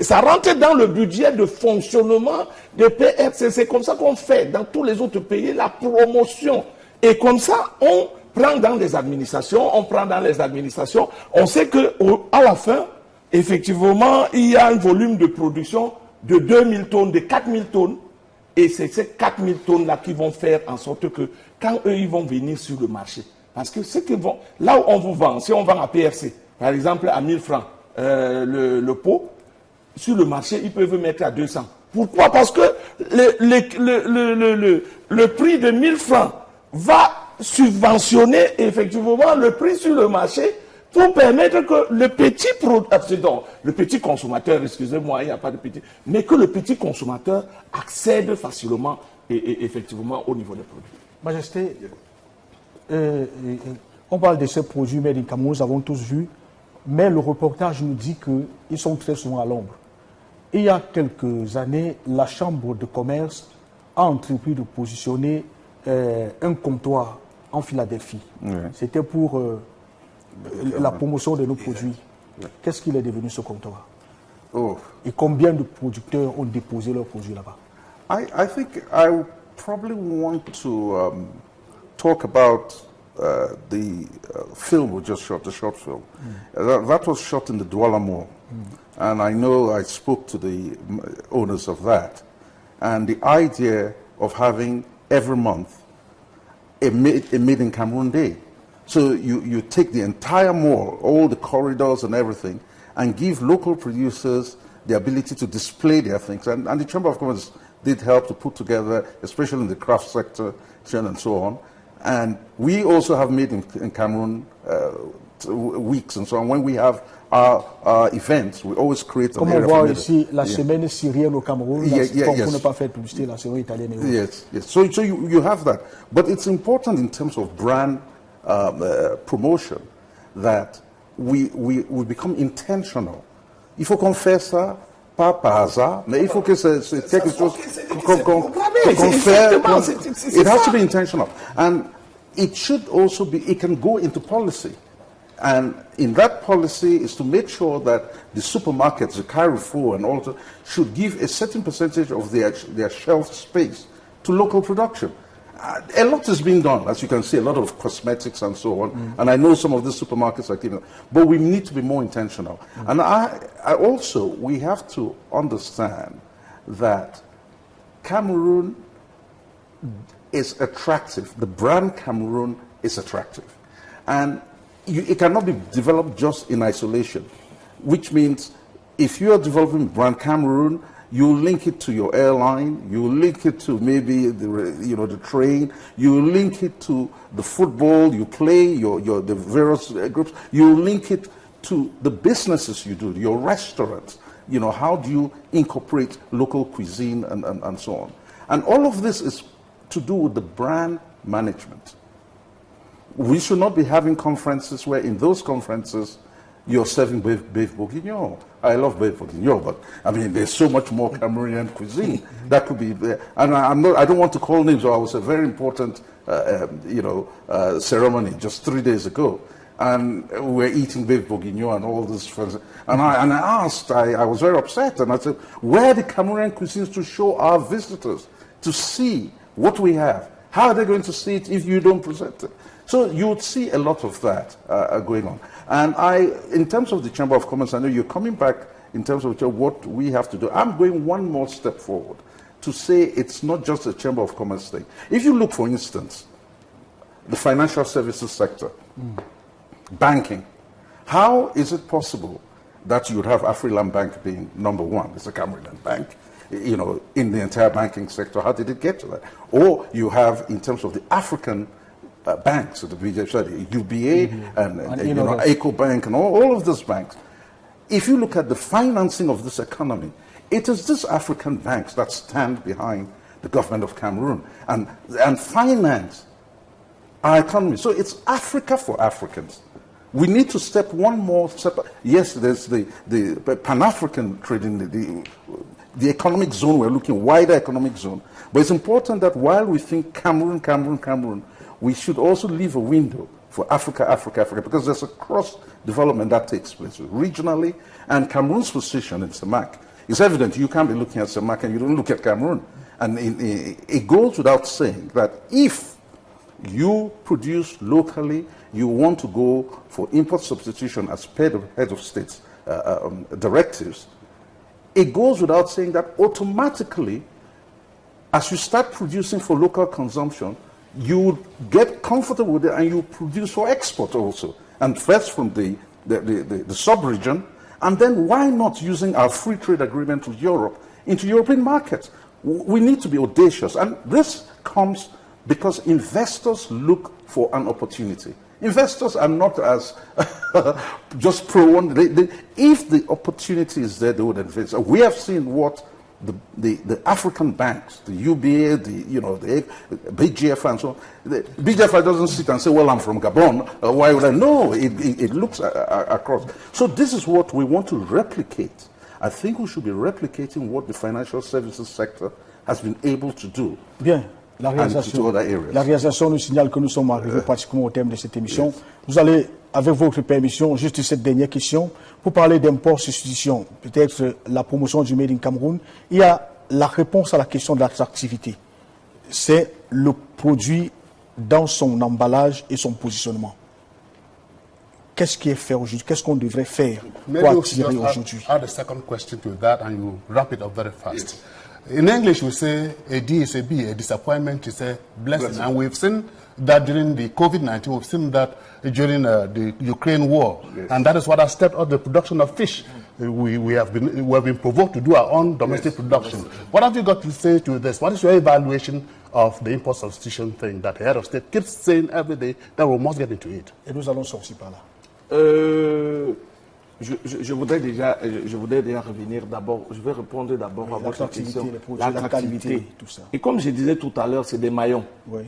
Speaker 4: ça rentre dans le budget de fonctionnement de PRC. C'est comme ça qu'on fait dans tous les autres pays la promotion. Et comme ça, on prend dans les administrations, on sait qu'à la fin, effectivement, il y a un volume de production de 2000 tonnes, de 4000 tonnes. Et c'est ces 4000 tonnes-là qui vont faire en sorte que, quand eux, ils vont venir sur le marché, parce que là où on vous vend, si on vend à PRC, par exemple à 1000 francs le pot, sur le marché, ils peuvent mettre à 200. Pourquoi? Parce que le prix de 1000 francs va subventionner effectivement le prix sur le marché pour permettre que le petit consommateur, excusez-moi, il n'y a pas de petit, mais que le petit consommateur accède facilement et effectivement au niveau des produits.
Speaker 1: Majesté, on parle de ces produits made in Cameroun, nous avons tous vu, mais le reportage nous dit qu'ils sont très souvent à l'ombre. Il y a quelques années, la Chambre de commerce a entrepris de positionner un comptoir en Philadelphie. Oui. C'était pour la promotion de nos produits. Qu'est-ce qu'il est devenu ce comptoir? Et combien de producteurs ont déposé leurs produits là-bas?
Speaker 3: I think I probably want to talk about the film we just shot, the short film. That was shot in the Douala Mall. And I know I spoke to the owners of that. And the idea of having every month a Made in Cameroon Day. So you take the entire mall, all the corridors and everything, and give local producers the ability to display their things. And the Chamber of Commerce did help to put together, especially in the craft sector, and so on. And we also have Made in Cameroon weeks and so on. When we have our events, we always create an area.
Speaker 1: Comme on voit ici, la semaine syrienne au Cameroun, pour ne pas faire publicité, la semaine italienne.
Speaker 3: Yes. So you have that. But it's important in terms of brand promotion that we become intentional. Il faut qu'on fasse ça, pas par hasard, mais il faut que c'est quelque chose qu'on fait. It has to be intentional. And it should also be, it can go into policy. And in that policy is to make sure that the supermarkets, the Carrefour and all that, should give a certain percentage of their shelf space to local production. A lot is being done, as you can see, a lot of cosmetics and so on. And I know some of the supermarkets are giving, but we need to be more intentional. And we have to understand that Cameroon is attractive. The brand Cameroon is attractive. And it cannot be developed just in isolation, which means if you are developing brand Cameroon, you link it to your airline, you link it to maybe the train, you link it to the football you play, the various groups, you link it to the businesses you do, your restaurants. You know, how do you incorporate local cuisine and so on? And all of this is to do with the brand management. We should not be having conferences where in those conferences you're serving beef bourguignon. I love beef bourguignon, but I mean, there's so much more Cameroonian cuisine that could be there. And I don't want to call names. I was a very important, ceremony just 3 days ago, and we're eating beef bourguignon and all this. And I asked, I was very upset, and I said, where are the Cameroonian cuisines to show our visitors to see what we have? How are they going to see it if you don't present it? So you would see a lot of that going on. And in terms of the Chamber of Commerce, I know you're coming back in terms of what we have to do. I'm going one more step forward to say it's not just a Chamber of Commerce thing. If you look, for instance, the financial services sector, banking, how is it possible that you would have Afriland Bank being number one? It's a Cameroonian bank, you know, in the entire banking sector. How did it get to that? Or you have, in terms of the African banks, the UBA and EcoBank and all of those banks. If you look at the financing of this economy, it is these African banks that stand behind the government of Cameroon and finance our economy. So it's Africa for Africans. We need to step one more step. Yes, there's the Pan-African trading, the economic zone. We're looking wider economic zone. But it's important that while we think Cameroon, we should also leave a window for Africa, because there's a cross-development that takes place regionally, and Cameroon's position in CEMAC is evident. You can't be looking at CEMAC and you don't look at Cameroon. And it goes without saying that if you produce locally, you want to go for import substitution as head of states directives, it goes without saying that automatically, as you start producing for local consumption, you get comfortable with it and you produce for export also. And first from the sub-region, and then why not using our free trade agreement with Europe into European markets? We need to be audacious. And this comes because investors look for an opportunity. Investors are not as just pro-one. If the opportunity is there, they would invest. We have seen what the African banks, the UBA, the BGF and so on. The BGF doesn't sit and say, well, I'm from Gabon. Why would I? No, it looks across. So this is what we want to replicate. I think we should be replicating what the financial services sector has been able to do.
Speaker 1: Bien. La réalisation nous signale que nous sommes arrivés pratiquement au terme de cette émission. Vous allez, avec votre permission, juste cette dernière question, pour parler d'import substitution, peut-être la promotion du Made in Cameroun. Il y a la réponse à la question de l'attractivité. C'est le produit dans son emballage et son positionnement. Qu'est-ce qui est fait aujourd'hui? Qu'est-ce qu'on devrait faire pour attirer aujourd'hui?
Speaker 2: Add a second question to that and you wrap it up very fast. Yes. In English, we say a D is a B, a disappointment is a blessing. And we've seen that during the COVID-19, we've seen that during the Ukraine war. Yes. And that is what has stepped up the production of fish. We have been provoked to do our own domestic production. What have you got to say to this? What is your evaluation of the import substitution thing that the head of state keeps saying every day that we must get into it?
Speaker 1: Et nous allons sortir par là.
Speaker 4: Je voudrais déjà revenir d'abord, je vais répondre d'abord à votre question, l'attractivité, tout ça. Et comme je disais tout à l'heure, c'est des maillons. Oui.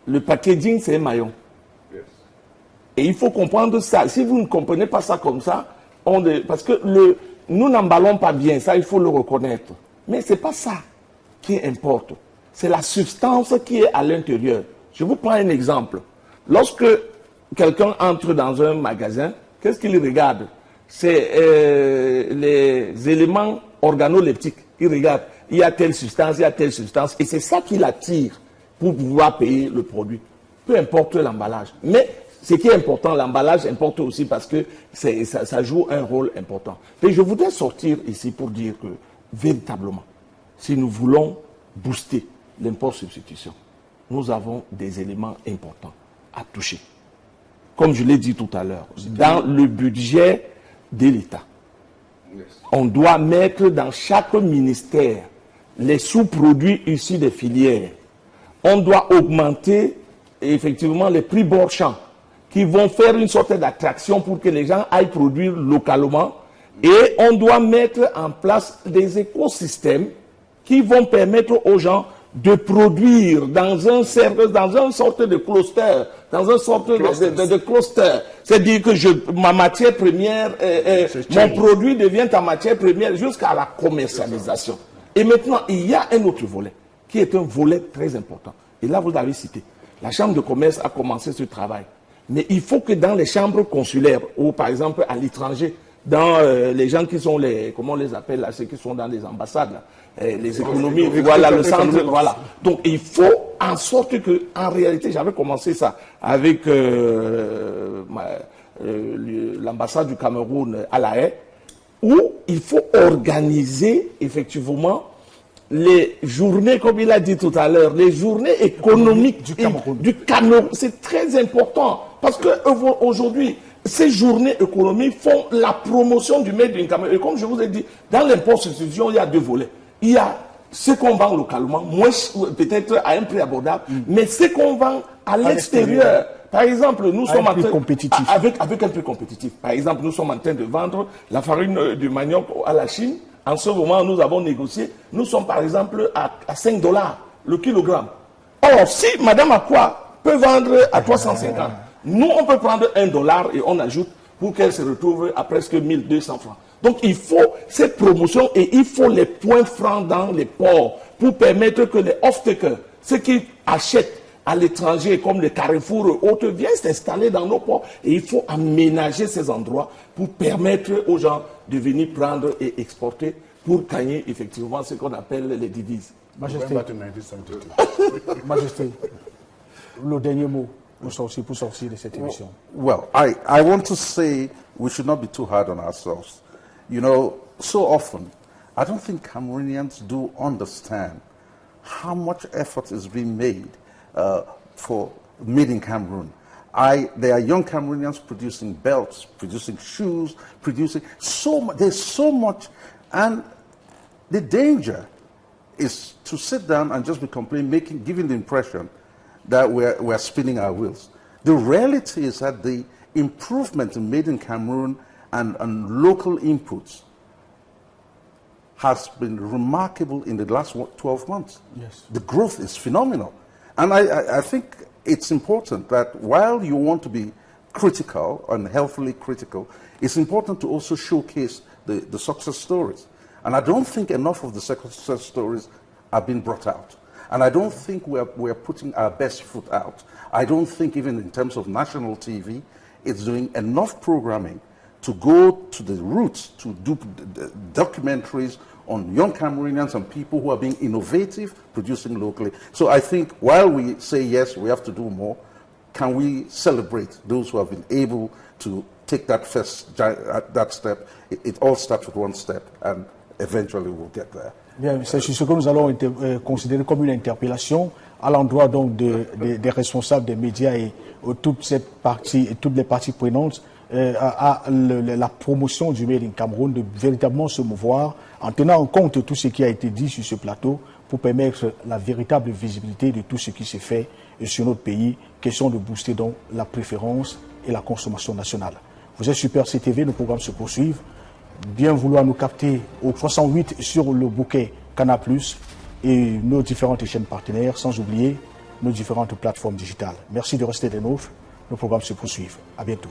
Speaker 4: Le packaging, c'est un maillon. Yes. Et il faut comprendre ça. Si vous ne comprenez pas ça comme ça, parce que nous n'emballons pas bien, ça il faut le reconnaître. Mais ce n'est pas ça qui importe. C'est la substance qui est à l'intérieur. Je vous prends un exemple. Lorsque quelqu'un entre dans un magasin, qu'est-ce qu'il regarde? C'est les éléments organoleptiques. Il regarde, il y a telle substance, et c'est ça qui l'attire pour pouvoir payer le produit. Peu importe l'emballage. Mais ce qui est important, l'emballage importe aussi parce que ça joue un rôle important. Et je voudrais sortir ici pour dire que, véritablement, si nous voulons booster l'import-substitution, nous avons des éléments importants à toucher. Comme je l'ai dit tout à l'heure, dans le budget de l'État, on doit mettre dans chaque ministère les sous-produits issus des filières. On doit augmenter effectivement les prix bord champ qui vont faire une sorte d'attraction pour que les gens aillent produire localement Et on doit mettre en place des écosystèmes qui vont permettre aux gens de produire dans un cercle, dans une sorte de cluster, dans une sorte de cluster. C'est-à-dire que ma matière première, mon produit devient ta matière première jusqu'à la commercialisation. Et maintenant, il y a un autre volet, qui est un volet très important. Et là, vous l'avez cité. La Chambre de commerce a commencé ce travail. Mais il faut que dans les chambres consulaires, ou par exemple à l'étranger, dans les gens qui sont les, comment on les appelle là, ceux qui sont dans les ambassades, là, les économies, voilà, le centre, voilà. Donc il faut en sorte que, en réalité, j'avais commencé ça avec l'ambassade du Cameroun à La Haye, où il faut organiser effectivement les journées, comme il a dit tout à l'heure, les journées économiques du Cameroun. C'est très important parce que aujourd'hui, ces journées économiques font la promotion du Made in Cameroun. Et comme je vous ai dit, dans l'imposition, il y a deux volets. Il y a ce qu'on vend localement, moins peut-être à un prix abordable, mais ce qu'on vend à l'extérieur. Par exemple, nous sommes en train avec un prix compétitif. Par exemple, nous sommes en train de vendre la farine du manioc à la Chine. En ce moment, nous avons négocié. Nous sommes par exemple à $5 le kilogramme. Or, si Madame Akwa peut vendre à 350, nous on peut prendre $1 et on ajoute pour qu'elle se retrouve à presque 1200 francs. Donc il faut cette promotion et il faut les points francs dans les ports pour permettre que les off-takers, ceux qui achètent à l'étranger comme les carrefours et autres, viennent s'installer dans nos ports. Et il faut aménager ces endroits pour permettre aux gens de venir prendre et exporter pour gagner effectivement ce qu'on appelle les devises.
Speaker 1: Majesté, Majesté, le dernier mot pour sortir de cette émission.
Speaker 3: Well, I want to say we should not be too hard on ourselves. You know, so often, I don't think Cameroonians do understand how much effort is being made for Made in Cameroon. There are young Cameroonians producing belts, producing shoes, producing so much. There's so much, and the danger is to sit down and just be complaining, giving the impression that we're spinning our wheels. The reality is that the improvement in Made in Cameroon and local inputs has been remarkable in the last 12 months.
Speaker 1: Yes.
Speaker 3: The growth is phenomenal. And I think it's important that while you want to be critical and healthily critical, it's important to also showcase the success stories. And I don't think enough of the success stories are being brought out. And I don't think we're putting our best foot out. I don't think even in terms of national TV, it's doing enough programming to go to the roots, to do documentaries on young Cameroonians and people who are being innovative, producing locally. So I think while we say yes, we have to do more, can we celebrate those who have been able to take that that step? It all starts with one step, and eventually we'll get there.
Speaker 1: Bien, c'est ce que nous allons considérer comme une interpellation à l'endroit donc des responsables des médias et toutes les parties prenantes à la promotion du Made in Cameroun, de véritablement se mouvoir en tenant en compte tout ce qui a été dit sur ce plateau pour permettre la véritable visibilité de tout ce qui s'est fait sur notre pays, question de booster donc la préférence et la consommation nationale. Vous êtes Super CTV, nos programmes se poursuivent. Bien vouloir nous capter au 308 sur le bouquet Canal+, et nos différentes chaînes partenaires, sans oublier nos différentes plateformes digitales. Merci de rester des nôtres. Nos programmes se poursuivent. À bientôt.